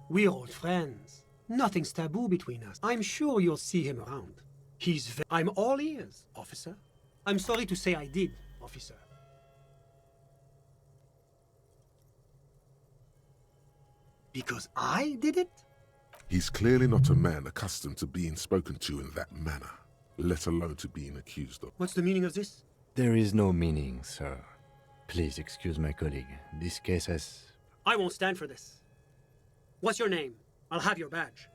We're old friends. Nothing's taboo between us. I'm sure you'll see him around. I'm all ears, officer. I'm sorry to say I did, officer. Because I did it? He's clearly not a man accustomed to being spoken to in that manner, let alone to being accused of. What's the meaning of this? There is no meaning, sir. Please excuse my colleague. This case has... I won't stand for this. What's your name? I'll have your badge.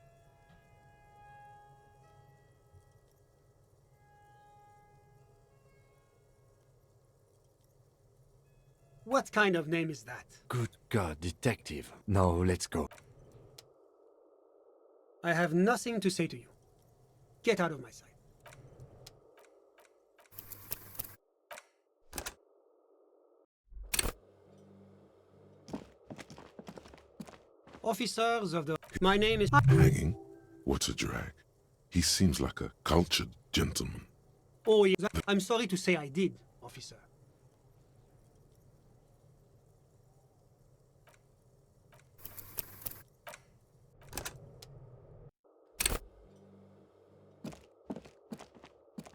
What kind of name is that? Good God, detective. Now let's go. I have nothing to say to you. Get out of my sight. Officers of the... My name is... Hanging? What a drag. He seems like a cultured gentleman. Oh, yes. I'm sorry to say I did, officer.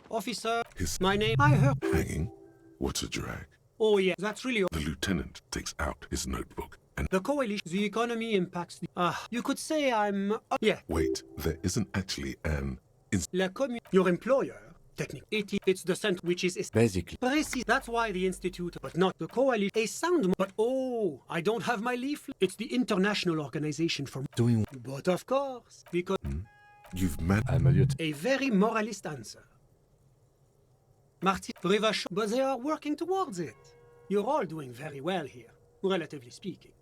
Officer, my name... I heard... Hanging? What a drag. Oh, yeah, that's really... The lieutenant takes out his notebook and... The coalition, the economy impacts the... you could say I'm... yeah. Wait, there isn't actually an... Your employer, technically, it's the center which is... Basically. Precis. That's why the institute, but not the coalition. A sound... But oh, I don't have my leaflet. It's the international organization for... Doing... But of course, because... You've met... I'm a lieutenant. A very moralist answer. Martin, but they are working towards it. You're all doing very well here, relatively speaking.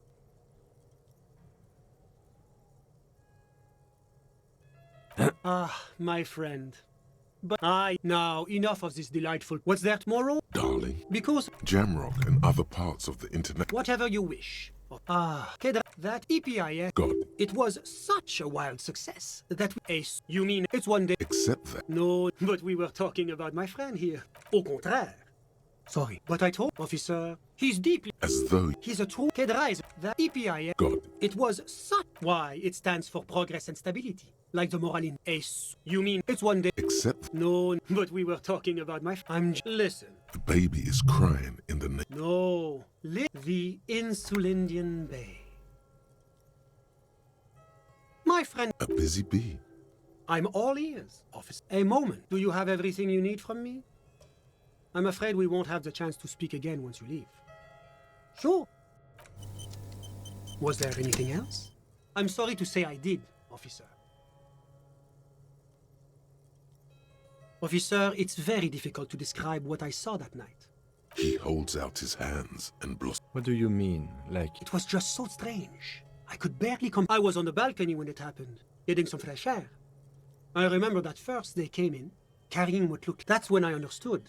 My friend. But now, enough of this delightful... What's there tomorrow? Darling. Because... Jamrock and other parts of the internet... Whatever you wish. That EPIS... God. It was such a wild success that you mean it's one day... Except that... No, but we were talking about my friend here. Au contraire. Sorry, but I told officer, he's deeply... As though... He's a true... The EPIS... God. It was such... Why, it stands for progress and stability. Like the moral in... You mean it's one day... Except... No, but we were talking about my... Listen. The baby is crying in the... No. The Insulindian Bay. My friend... A busy bee. I'm all ears, officer. A moment. Do you have everything you need from me? I'm afraid we won't have the chance to speak again once you leave. Sure. Was there anything else? I'm sorry to say I did, officer. Officer, it's very difficult to describe what I saw that night. He holds out his hands and blossoms. What do you mean? Like... It was just so strange. I could barely come... I was on the balcony when it happened, getting some fresh air. I remember that first they came in, carrying what looked... That's when I understood.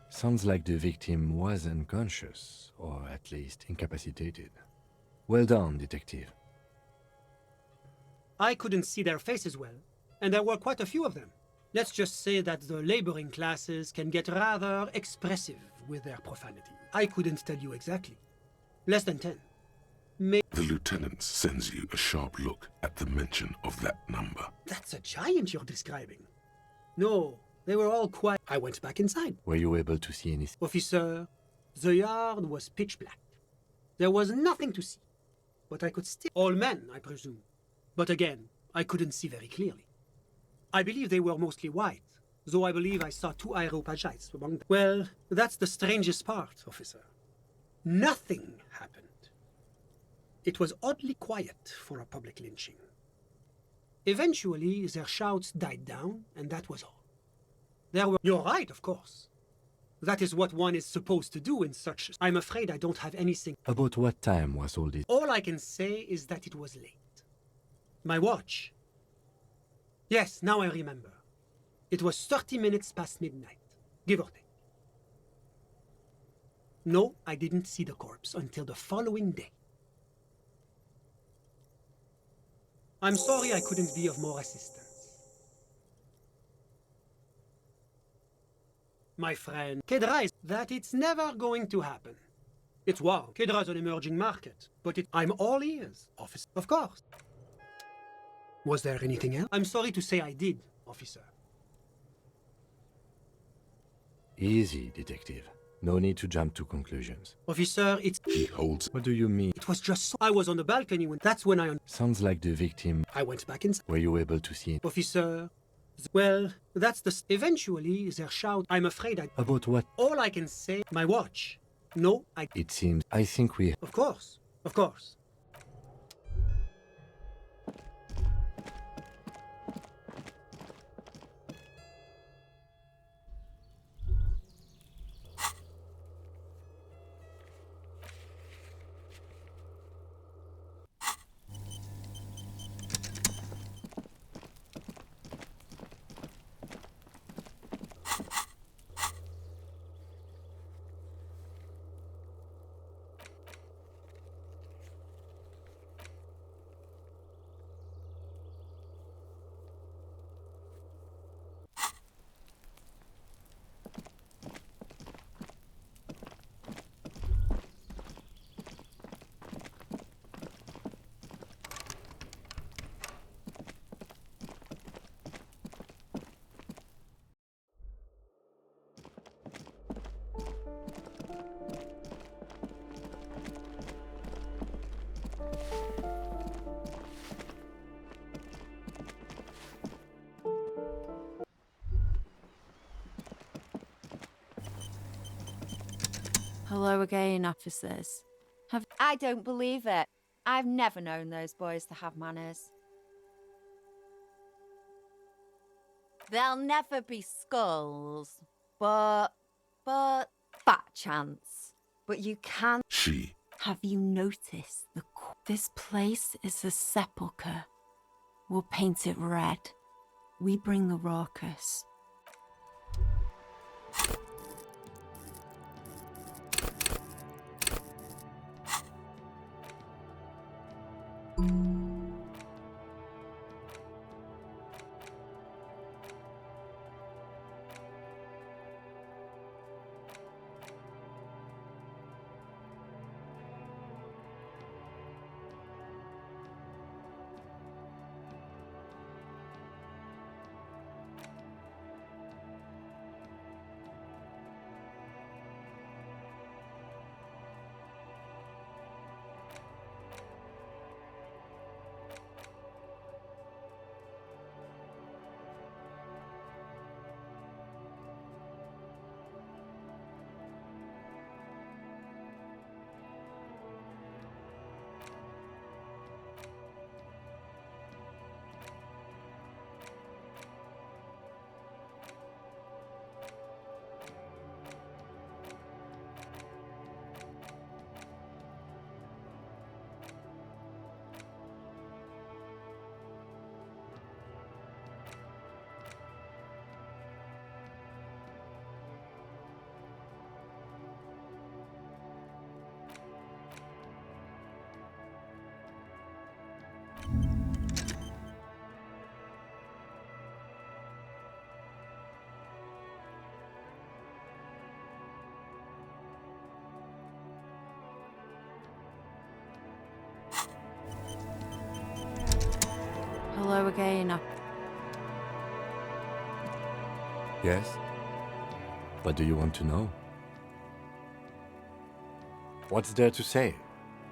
Sounds like the victim was unconscious, or at least incapacitated. Well done, detective. I couldn't see their faces well, and there were quite a few of them. Let's just say that the laboring classes can get rather expressive with their profanity. I couldn't tell you exactly. Less than 10. The lieutenant sends you a sharp look at the mention of that number. That's a giant you're describing. No, they were all quiet. I went back inside. Were you able to see anything? Officer, the yard was pitch black. There was nothing to see. But I could still... All men, I presume. But again, I couldn't see very clearly. I believe they were mostly white, though I believe I saw 2 Aeropagites among them. Well, that's the strangest part, officer. Nothing happened. It was oddly quiet for a public lynching. Eventually, their shouts died down, and that was all. There were... You're right, of course. That is what one is supposed to do in such... I'm afraid I don't have anything... About what time was all this? All I can say is that it was late. My watch. Yes, now I remember. It was 30 minutes past midnight, give or take. No, I didn't see the corpse until the following day. I'm sorry I couldn't be of more assistance. My friend, Kedra is that it's never going to happen. It's wow, Kedra's an emerging market, but I'm all ears, officer. Of course. Was there anything else? I'm sorry to say I did, officer. Easy, detective. No need to jump to conclusions. Officer, it's... He holds... What do you mean? It was just so... I was on the balcony when... That's when I... Sounds like the victim... I went back inside. Were you able to see it? Officer... Well, that's the... Eventually, their shout... I'm afraid I... About what? All I can say... My watch. No, I... It seems... I think we... Of course. Of course. Hello again, officers. I don't believe it. I've never known those boys to have manners. There'll never be skulls, but fat chance. But you can... She... Have you noticed the... This place is a sepulchre. We'll paint it red. We bring the raucous. Hello again. Yes? What do you want to know? What's there to say?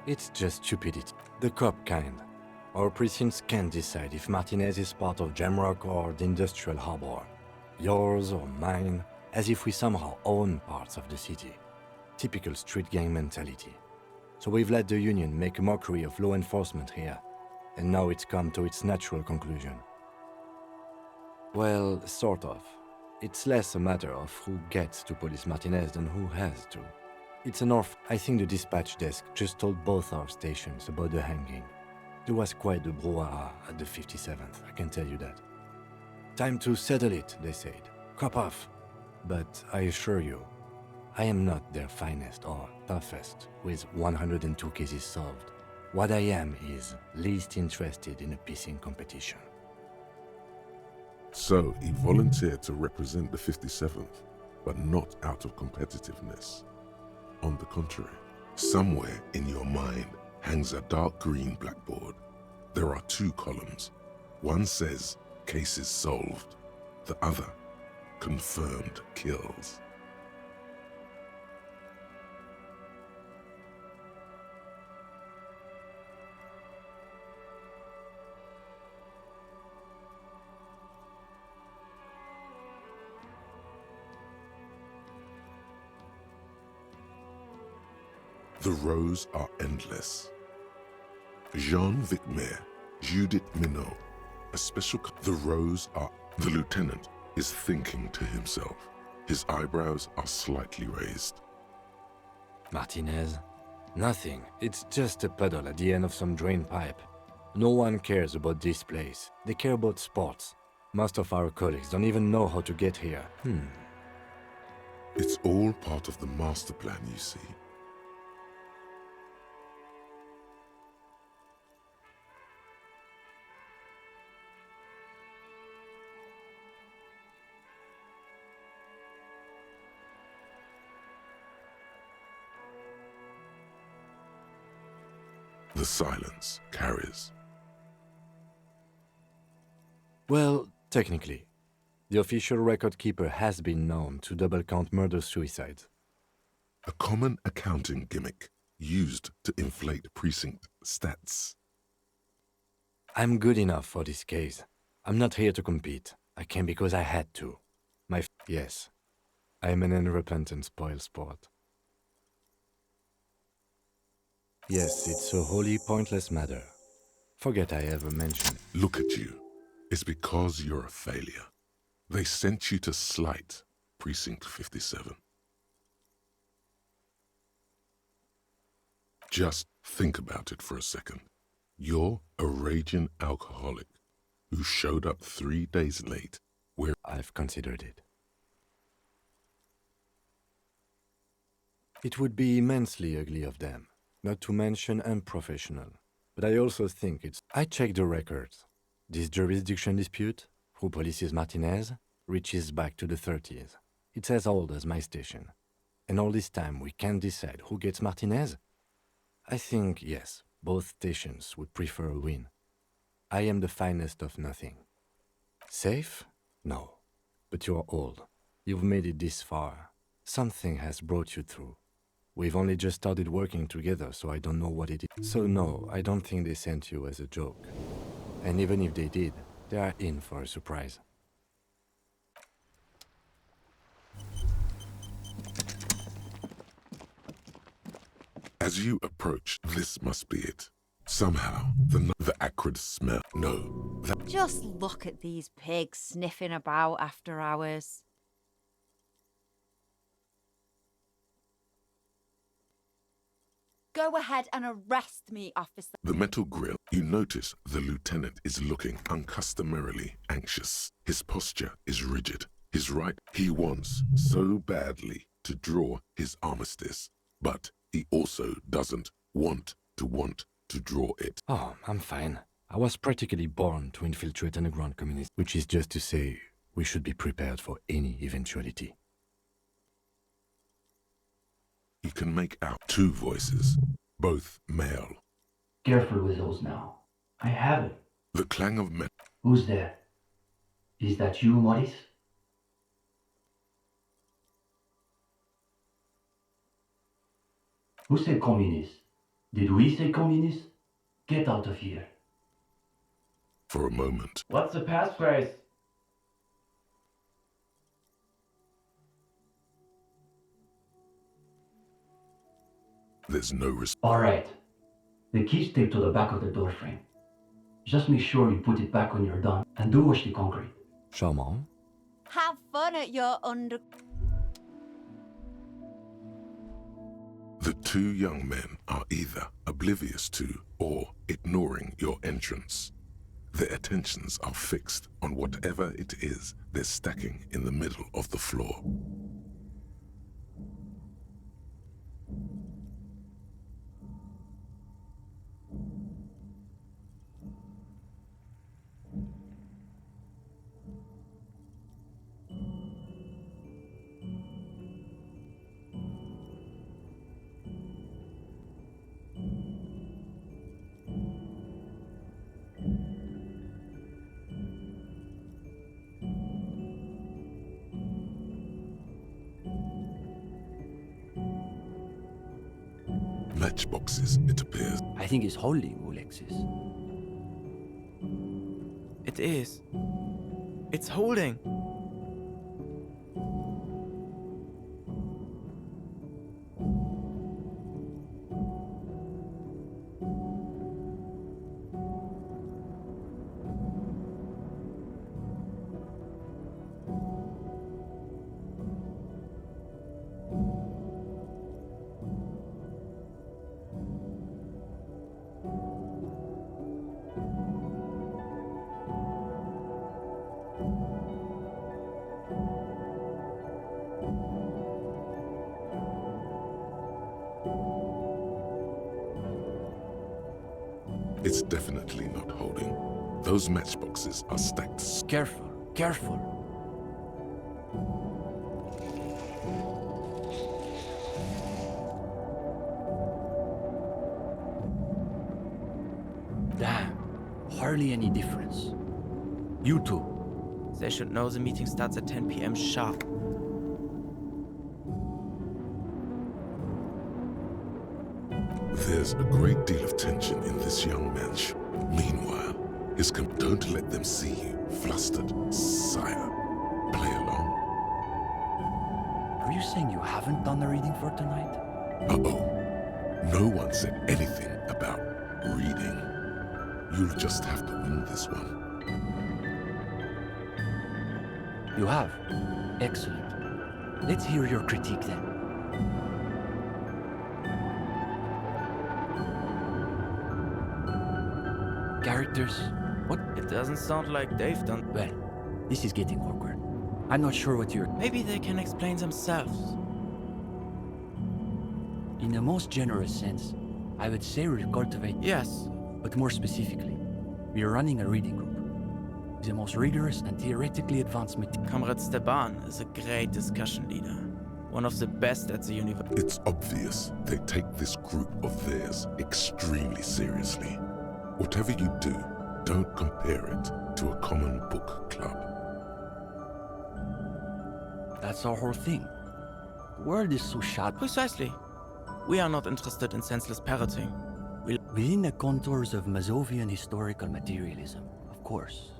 It's just stupidity. The cop kind. Our precincts can't decide if Martinez is part of Jamrock or the industrial harbor. Yours or mine, as if we somehow own parts of the city. Typical street gang mentality. So we've let the Union make a mockery of law enforcement here, and now it's come to its natural conclusion. Well, sort of. It's less a matter of who gets to police Martinez than who has to. It's an orphan. I think the dispatch desk just told both our stations about the hanging. There was quite the brouhaha at the 57th, I can tell you that. Time to settle it, they said. Cop off. But I assure you, I am not their finest or toughest with 102 cases solved. What I am is least interested in a pissing competition. So he volunteered to represent the 57th, but not out of competitiveness. On the contrary, somewhere in your mind hangs a dark green blackboard. There are 2 columns. One says, cases solved. The other, confirmed kills. The rows are endless. Jean Vicmer, Judith Minot, a special... The rows are... The lieutenant is thinking to himself. His eyebrows are slightly raised. Martinez? Nothing. It's just a puddle at the end of some drain pipe. No one cares about this place. They care about sports. Most of our colleagues don't even know how to get here. It's all part of the master plan, you see. The silence carries. Well, technically, the official record keeper has been known to double-count murder-suicides. A common accounting gimmick used to inflate precinct stats. I'm good enough for this case. I'm not here to compete. I came because I had to. Yes, I'm an unrepentant spoilsport. Yes, it's a wholly pointless matter. Forget I ever mentioned it. Look at you. It's because you're a failure. They sent you to slight Precinct 57. Just think about it for a second. You're a raging alcoholic who showed up 3 days late where... I've considered it. It would be immensely ugly of them. Not to mention unprofessional. But I also think it's... I checked the records. This jurisdiction dispute, who polices Martinez, reaches back to the 30s. It's as old as my station. And all this time we can't decide who gets Martinez? I think, yes, both stations would prefer a win. I am the finest of nothing. Safe? No. But you're old. You've made it this far. Something has brought you through. We've only just started working together, so I don't know what it is. So no, I don't think they sent you as a joke. And even if they did, they are in for a surprise. As you approach, this must be it. Somehow, the acrid smell. No, that... Just look at these pigs sniffing about after hours. Go ahead and arrest me, officer. The metal grill. You notice the lieutenant is looking uncustomarily anxious. His posture is rigid. His right, he wants so badly to draw his armistice, but he also doesn't want to draw it. Oh, I'm fine. I was practically born to infiltrate underground communists, which is just to say, we should be prepared for any eventuality. You can make out 2 voices, both male. Careful with those now. I have it. The clang of metal. Who's there? Is that you, Maurice? Who said communist? Did we say communist? Get out of here. For a moment, What's the passphrase? there's no response. Alright. The key's taped to the back of the door frame. Just make sure you put it back when you're done, and do wash the concrete. Charmant. Have fun at your under... The two young men are either oblivious to or ignoring your entrance. Their attentions are fixed on whatever it is they're stacking in the middle of the floor. Matchboxes, it appears. I think it's holding, Alexis. It is. It's holding. It's definitely not holding. Those matchboxes are stacked. Careful, careful. Damn, hardly any difference. You two. They should know the meeting starts at 10 p.m. sharp. There's a great deal of tension in this young man's. Meanwhile, don't let them see you flustered, sire. Play along. Are you saying you haven't done the reading for tonight? Uh-oh. No one said anything about reading. You'll just have to win this one. You have? Excellent. Let's hear your critique then. Characters? What? It doesn't sound like they've done... Well, this is getting awkward. I'm not sure what you're... Maybe they can explain themselves. In the most generous sense, I would say we cultivate... Yes. But more specifically, we are running a reading group. The most rigorous and theoretically advanced material. Comrade Steban is a great discussion leader. One of the best at the university. It's obvious they take this group of theirs extremely seriously. Whatever you do, don't compare it to a common book club. That's our whole thing. The world is so shallow. Precisely. We are not interested in senseless parroting. Within the contours of Mazovian historical materialism, of course.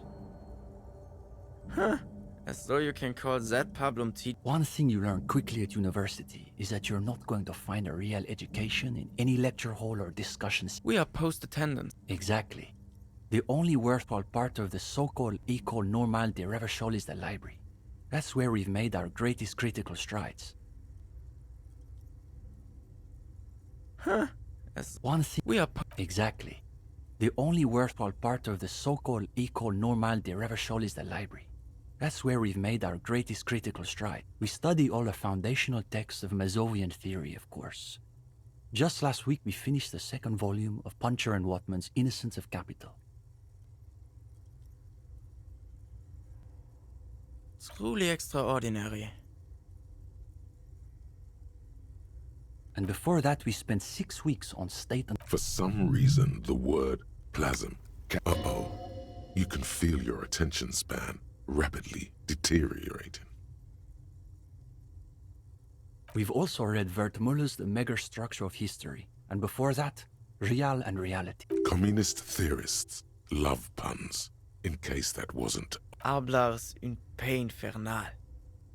Huh. As though you can call that problem One thing you learn quickly at university is that you're not going to find a real education in any lecture hall or discussions. We are post-attendance. Exactly. The only worthwhile part of the so-called École Normale de Reversol is the library. That's where we've made our greatest critical strides. Huh. One thing... We are... Exactly. The only worthwhile part of the so-called École Normale de Reversol is the library. That's where we've made our greatest critical stride. We study all the foundational texts of Mazovian theory, of course. Just last week we finished the second volume of Puncher and Watman's Innocence of Capital. Truly extraordinary. And before that we spent 6 weeks on state and... For some reason, the word plasm... Uh-oh. You can feel your attention span rapidly deteriorating. We've also read Wertmüller's The Megastructure of History, and before that, Real and Reality. Communist theorists love puns, in case that wasn't. Hablar's une pain infernale.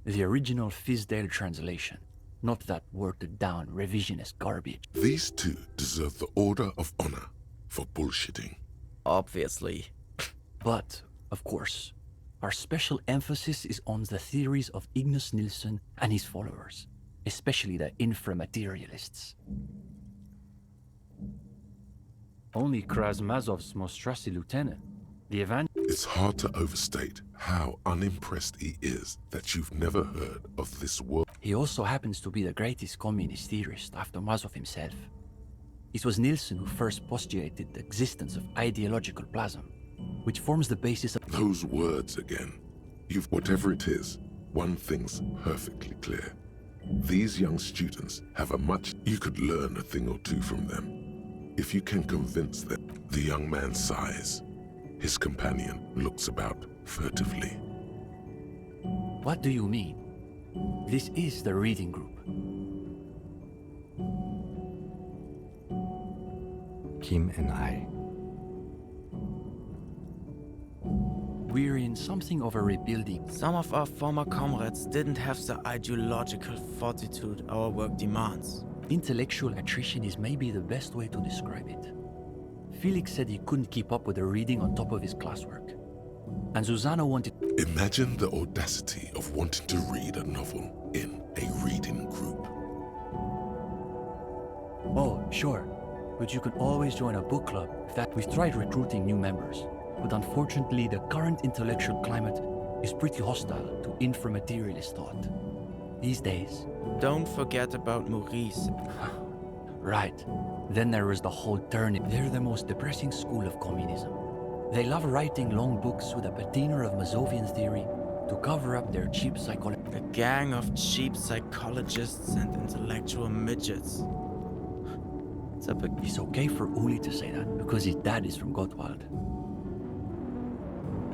The original Fizdale translation, not that watered-down revisionist garbage. These two deserve the Order of Honor for bullshitting. Obviously. But, of course, our special emphasis is on the theories of Ignaz Nilsson and his followers, especially the inframaterialists. Only Krasmazov's most trusted lieutenant, the It's hard to overstate how unimpressed he is that you've never heard of this world. He also happens to be the greatest communist theorist after Mazov himself. It was Nilsson who first postulated the existence of ideological plasm, which forms the basis of— Those words again. Whatever it is, one thing's perfectly clear. These young students have a much— You could learn a thing or two from them. If you can convince them. The young man sighs. His companion looks about furtively. What do you mean? This is the reading group. Kim and I. We're in something of a rebuilding. Some of our former comrades didn't have the ideological fortitude our work demands. Intellectual attrition is maybe the best way to describe it. Felix said he couldn't keep up with the reading on top of his classwork. And Susanna wanted— Imagine the audacity of wanting to read a novel in a reading group. Oh, sure. But you can always join a book club if that— We've tried recruiting new members, but unfortunately the current intellectual climate is pretty hostile to inframaterialist thought. These days— Don't forget about Maurice. Right. Then there is the whole turnip. They're the most depressing school of communism. They love writing long books with a patina of Mazovian theory to cover up their cheap psychology. A gang of cheap psychologists and intellectual midgets. It's okay for Uli to say that, because his dad is from Gottwald.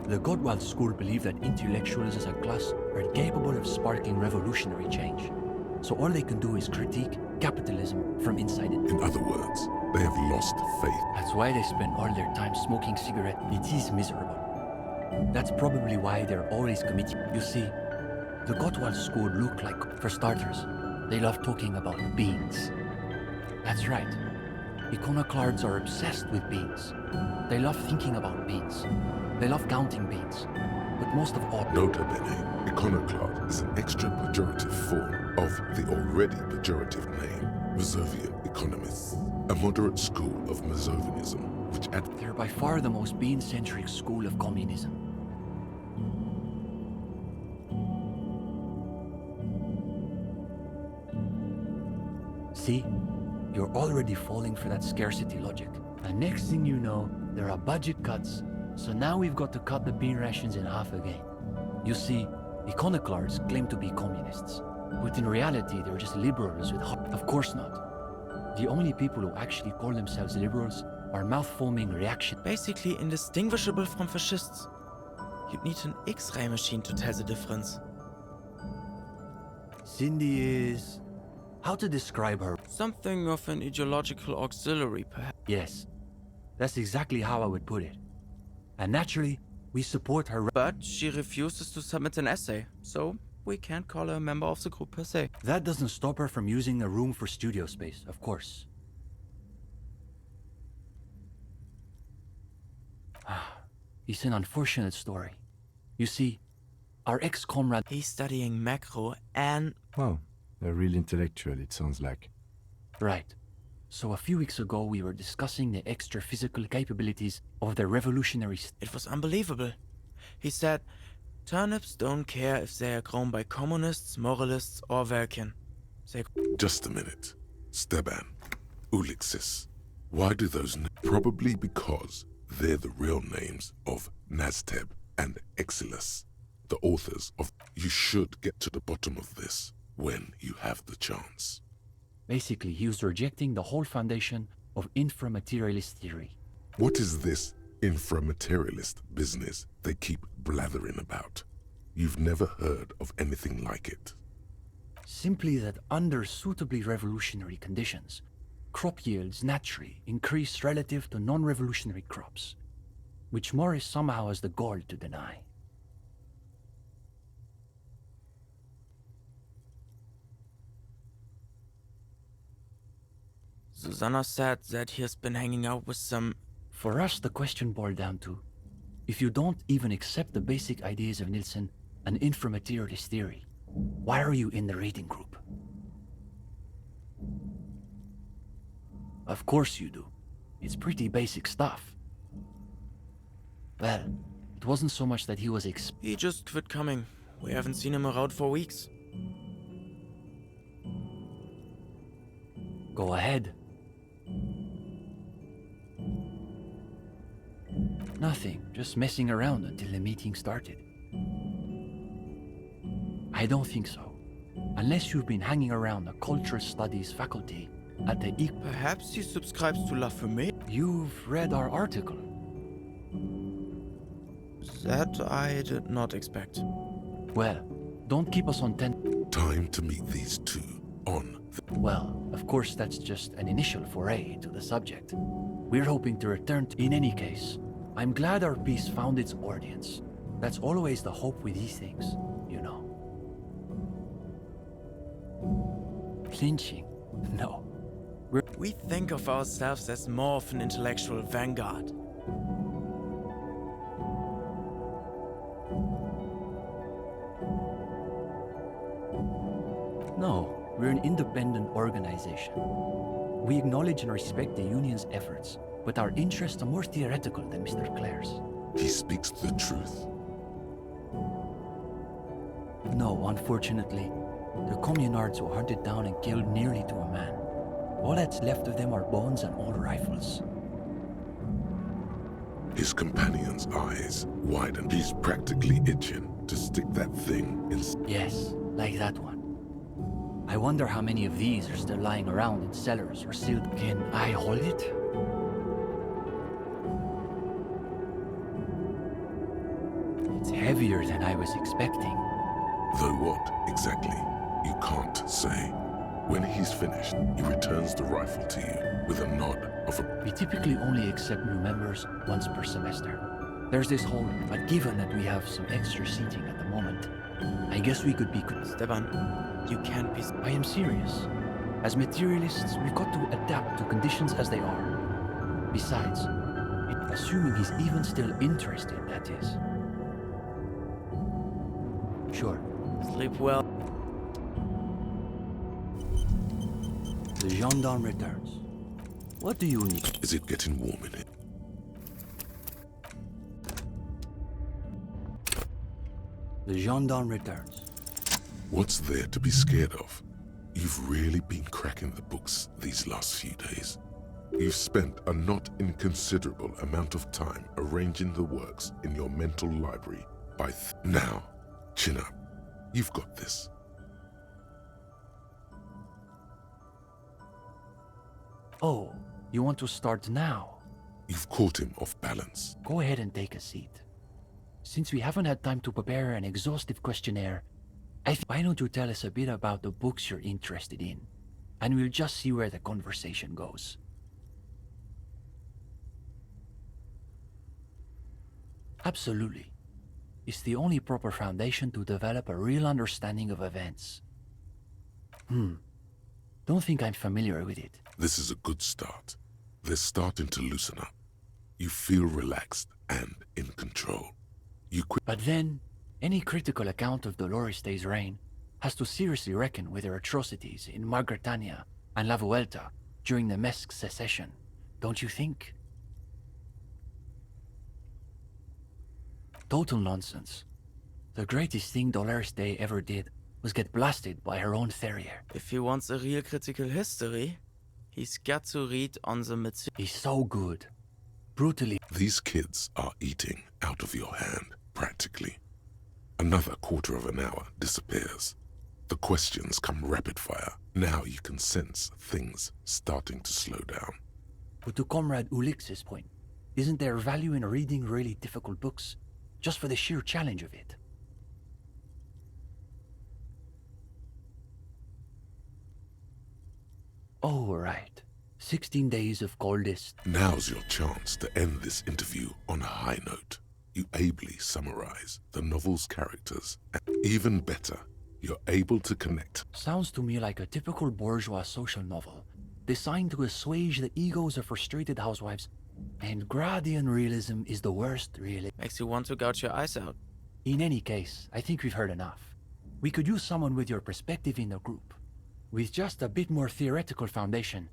The Gottwald school believe that intellectuals as a class are capable of sparking revolutionary change. So all they can do is critique capitalism from inside it. In other words, they have lost faith. That's why they spend all their time smoking cigarettes. It is miserable. That's probably why they're always committing. You see, the Gottwald school look like, for starters, they love talking about beans. That's right. Iconoclasts are obsessed with beans. They love thinking about beans. They love counting beans. But most of all— Nota bene, iconoclast is an extra pejorative form of the already pejorative name, Mazovian economists, a moderate school of Mazovianism, which They're by far the most bean-centric school of communism. See? You're already falling for that scarcity logic. And next thing you know, there are budget cuts, so now we've got to cut the bean rations in half again. You see, iconoclasts claim to be communists, but in reality they're just liberals with heart. Of course not. The only people who actually call themselves liberals are mouth-foaming reaction. Basically indistinguishable from fascists. You'd need an X-ray machine to tell the difference. Cindy is— how to describe her? Something of an ideological auxiliary, perhaps. Yes, that's exactly how I would put it. And naturally, we support her— But she refuses to submit an essay, so we can't call her a member of the group per se. That doesn't stop her from using a room for studio space, of course. It's an unfortunate story. You see, our ex-comrade— He's studying macro and— Wow, a real intellectual, it sounds like. Right. So a few weeks ago we were discussing the extra physical capabilities of the revolutionaries. It was unbelievable. He said, turnips don't care if they are grown by communists, moralists, or Velkin. Just a minute. Steban, Ulixis. Why do those probably because they're the real names of Nazteb and Exilus, the authors of— You should get to the bottom of this when you have the chance. Basically, he was rejecting the whole foundation of inframaterialist theory. What is this infra-materialist business they keep blathering about. You've never heard of anything like it. Simply that under suitably revolutionary conditions, crop yields naturally increase relative to non-revolutionary crops, which Morris somehow has the gall to deny. Susanna said that he has been hanging out with some... For us, the question boiled down to, if you don't even accept the basic ideas of Nielsen and infra-materialist theory, why are you in the reading group? Of course you do. It's pretty basic stuff. Well, it wasn't so much that he was He just quit coming. We haven't seen him around for weeks. Go ahead. Nothing, just messing around until the meeting started. I don't think so. Unless you've been hanging around the cultural studies faculty at the Perhaps he subscribes to La Fumée? You've read our article. That I did not expect. Well, don't keep us on 10. Time to meet these two on Well, of course that's just an initial foray into the subject. We're hoping to return to... In any case, I'm glad our piece found its audience. That's always the hope with these things, you know. Clinching? No. We think of ourselves as more of an intellectual vanguard. No, we're an independent organization. We acknowledge and respect the union's efforts, but our interests are more theoretical than Mr. Clare's. He speaks the truth. No, unfortunately. The communards were hunted down and killed nearly to a man. All that's left of them are bones and old rifles. His companion's eyes widen. He's practically itching to stick that thing in. Yes, like that one. I wonder how many of these are still lying around in cellars or sealed. Can I hold it? It's heavier than I was expecting. Though what, exactly? You can't say. When he's finished, he returns the rifle to you with a nod of a... We typically only accept new members once per semester. There's this whole, but given that we have some extra seating at the moment, I guess we could be... Steban, you can't be... I am serious. As materialists, we've got to adapt to conditions as they are. Besides, assuming he's even still interested, that is. Sure. Sleep well. The gendarme returns. What do you need? Is it getting warm in here? The gendarme returns. What's there to be scared of? You've really been cracking the books these last few days. You've spent a not inconsiderable amount of time arranging the works in your mental library by now, chin up. You've got this. Oh, you want to start now? You've caught him off balance. Go ahead and take a seat. Since we haven't had time to prepare an exhaustive questionnaire, why don't you tell us a bit about the books you're interested in, and we'll just see where the conversation goes. Absolutely. It's the only proper foundation to develop a real understanding of events. Don't think I'm familiar with it. This is a good start. They're starting to loosen up. You feel relaxed and in control. But then, any critical account of Dolores Day's reign has to seriously reckon with her atrocities in Margretania and La Vuelta during the Mesque secession, don't you think? Total nonsense. The greatest thing Dolores Day ever did was get blasted by her own terrier. If he wants a real critical history, he's got to read on the material. He's so good. Brutally. These kids are eating out of your hand, practically. Another quarter of an hour disappears. The questions come rapid fire. Now you can sense things starting to slow down. But to Comrade Ulix's point, Isn't there value in reading really difficult books, just for the sheer challenge of it? Oh, right. 16 days of coldest. Now's your chance to end this interview on a high note. You ably summarize the novel's characters, and even better, you're able to connect. Sounds to me like a typical bourgeois social novel, designed to assuage the egos of frustrated housewives, and Gradian realism is the worst, really. Makes you want to gouge your eyes out. In any case, I think we've heard enough. We could use someone with your perspective in the group. With just a bit more theoretical foundation,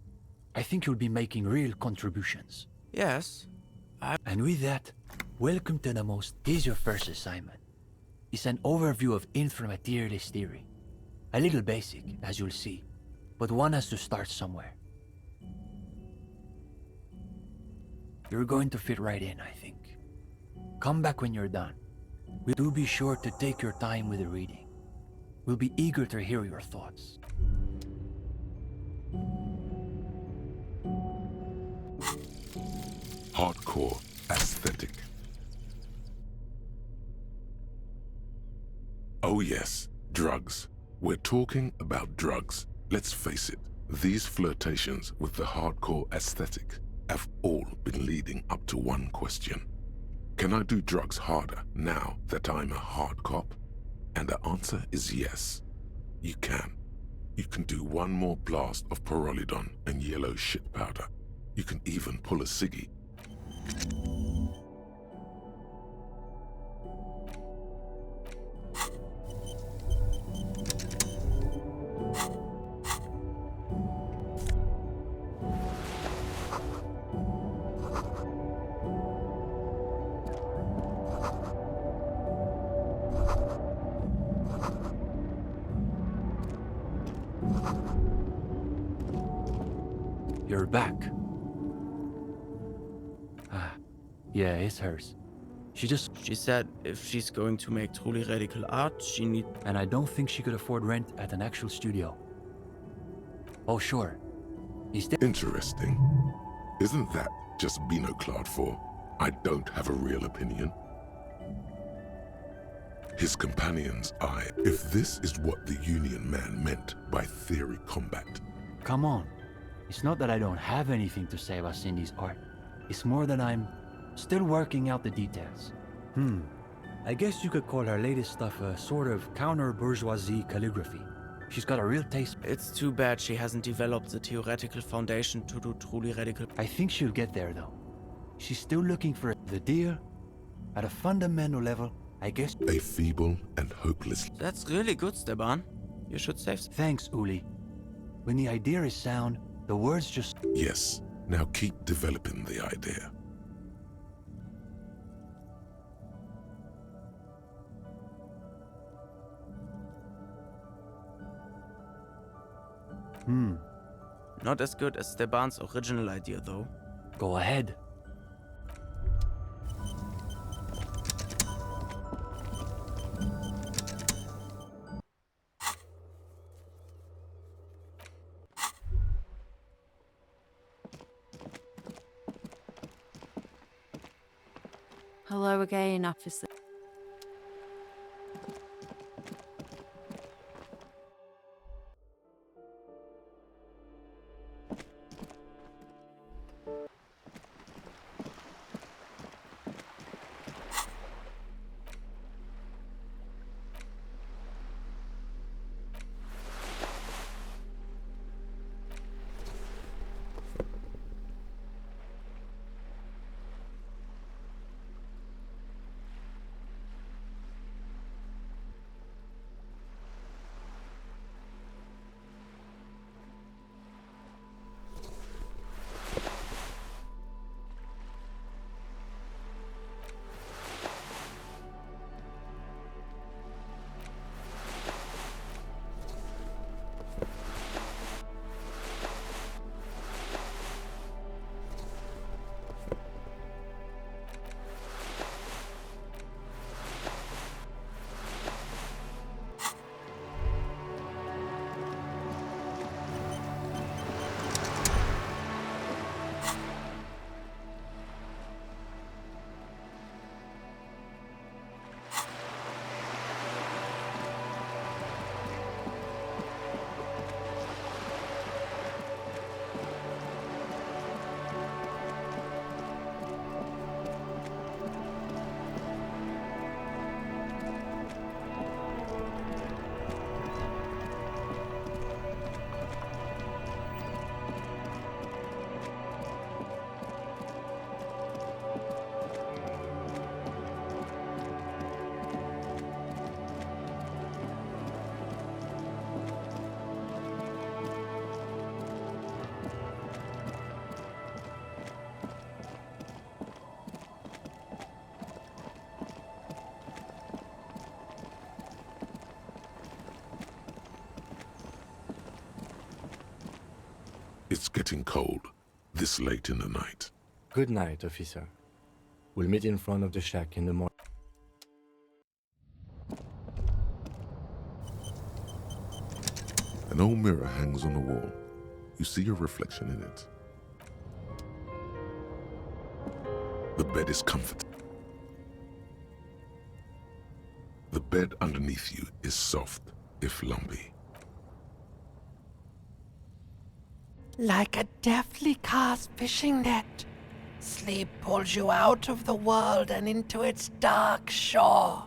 I think you'll be making real contributions. Yes. And with that, welcome to the most. Here's your first assignment. It's an overview of inframaterialist theory. A little basic, as you'll see, but one has to start somewhere. You're going to fit right in, I think. Come back when you're done. Do be sure to take your time with the reading. We'll be eager to hear your thoughts. Hardcore aesthetic. Oh yes, drugs. We're talking about drugs. Let's face it, these flirtations with the hardcore aesthetic have all been leading up to one question. Can I do drugs harder now that I'm a hard cop? And the answer is yes, you can. You can do one more blast of pyrrolidon and yellow shit powder. You can even pull a ciggy. You're back. Yeah, it's hers. She said if she's going to make truly radical art, she need... And I don't think she could afford rent at an actual studio. Oh, sure. Interesting. Isn't that just binoclad for I don't have a real opinion? His companion's eye. If this is what the Union man meant by theory combat. Come on. It's not that I don't have anything to say about Cindy's art. It's more that I'm still working out the details. I guess you could call her latest stuff a sort of counter-bourgeoisie calligraphy. She's got a real taste. It's too bad she hasn't developed the theoretical foundation to do truly radical... I think she'll get there, though. She's still looking for the deal. At a fundamental level, I guess... A feeble and hopeless... That's really good, Steban. You should save... Thanks, Uli. When the idea is sound, the words just... Yes. Now keep developing the idea. Not as good as Steban's original idea, though. Go ahead. Hello again, officer. It's getting cold, this late in the night. Good night, officer. We'll meet in front of the shack in the morning. An old mirror hangs on the wall. You see your reflection in it. The bed is comfortable. The bed underneath you is soft, if lumpy. Like a deftly cast fishing net, sleep pulls you out of the world and into its dark shore.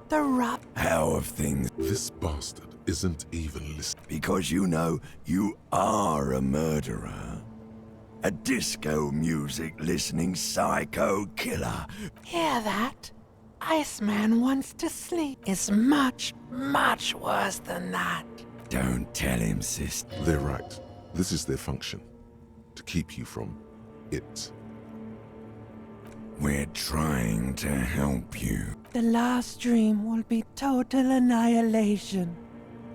The rub. How have things? This bastard isn't even listening. Because you know you are a murderer. A disco music listening psycho killer. Hear that? Iceman wants to sleep. It's much, much worse than that. Don't tell him, sis. They're right. This is their function. To keep you from it. We're trying to help you. The last dream will be total annihilation.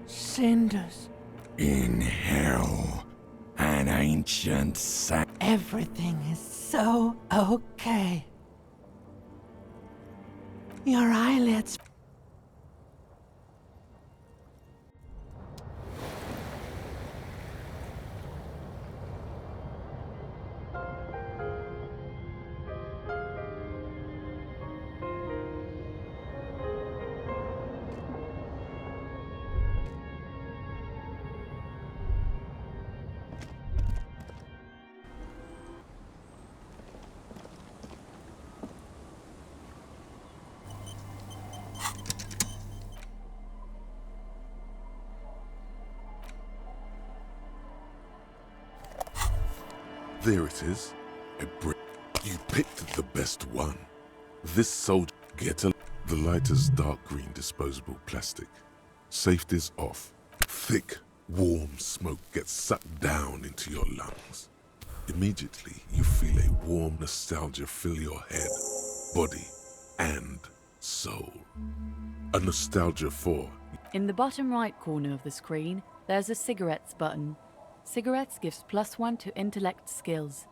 Cinders. In hell. An ancient sack. Everything is so okay. Your eyelids. There it is. A brick. You picked the best one. This soldier the lighter's dark green disposable plastic. Safety's off. Thick, warm smoke gets sucked down into your lungs. Immediately, you feel a warm nostalgia fill your head, body, and soul. A nostalgia for... In the bottom right corner of the screen, there's a cigarettes button. Cigarettes gives +1 to intellect skills.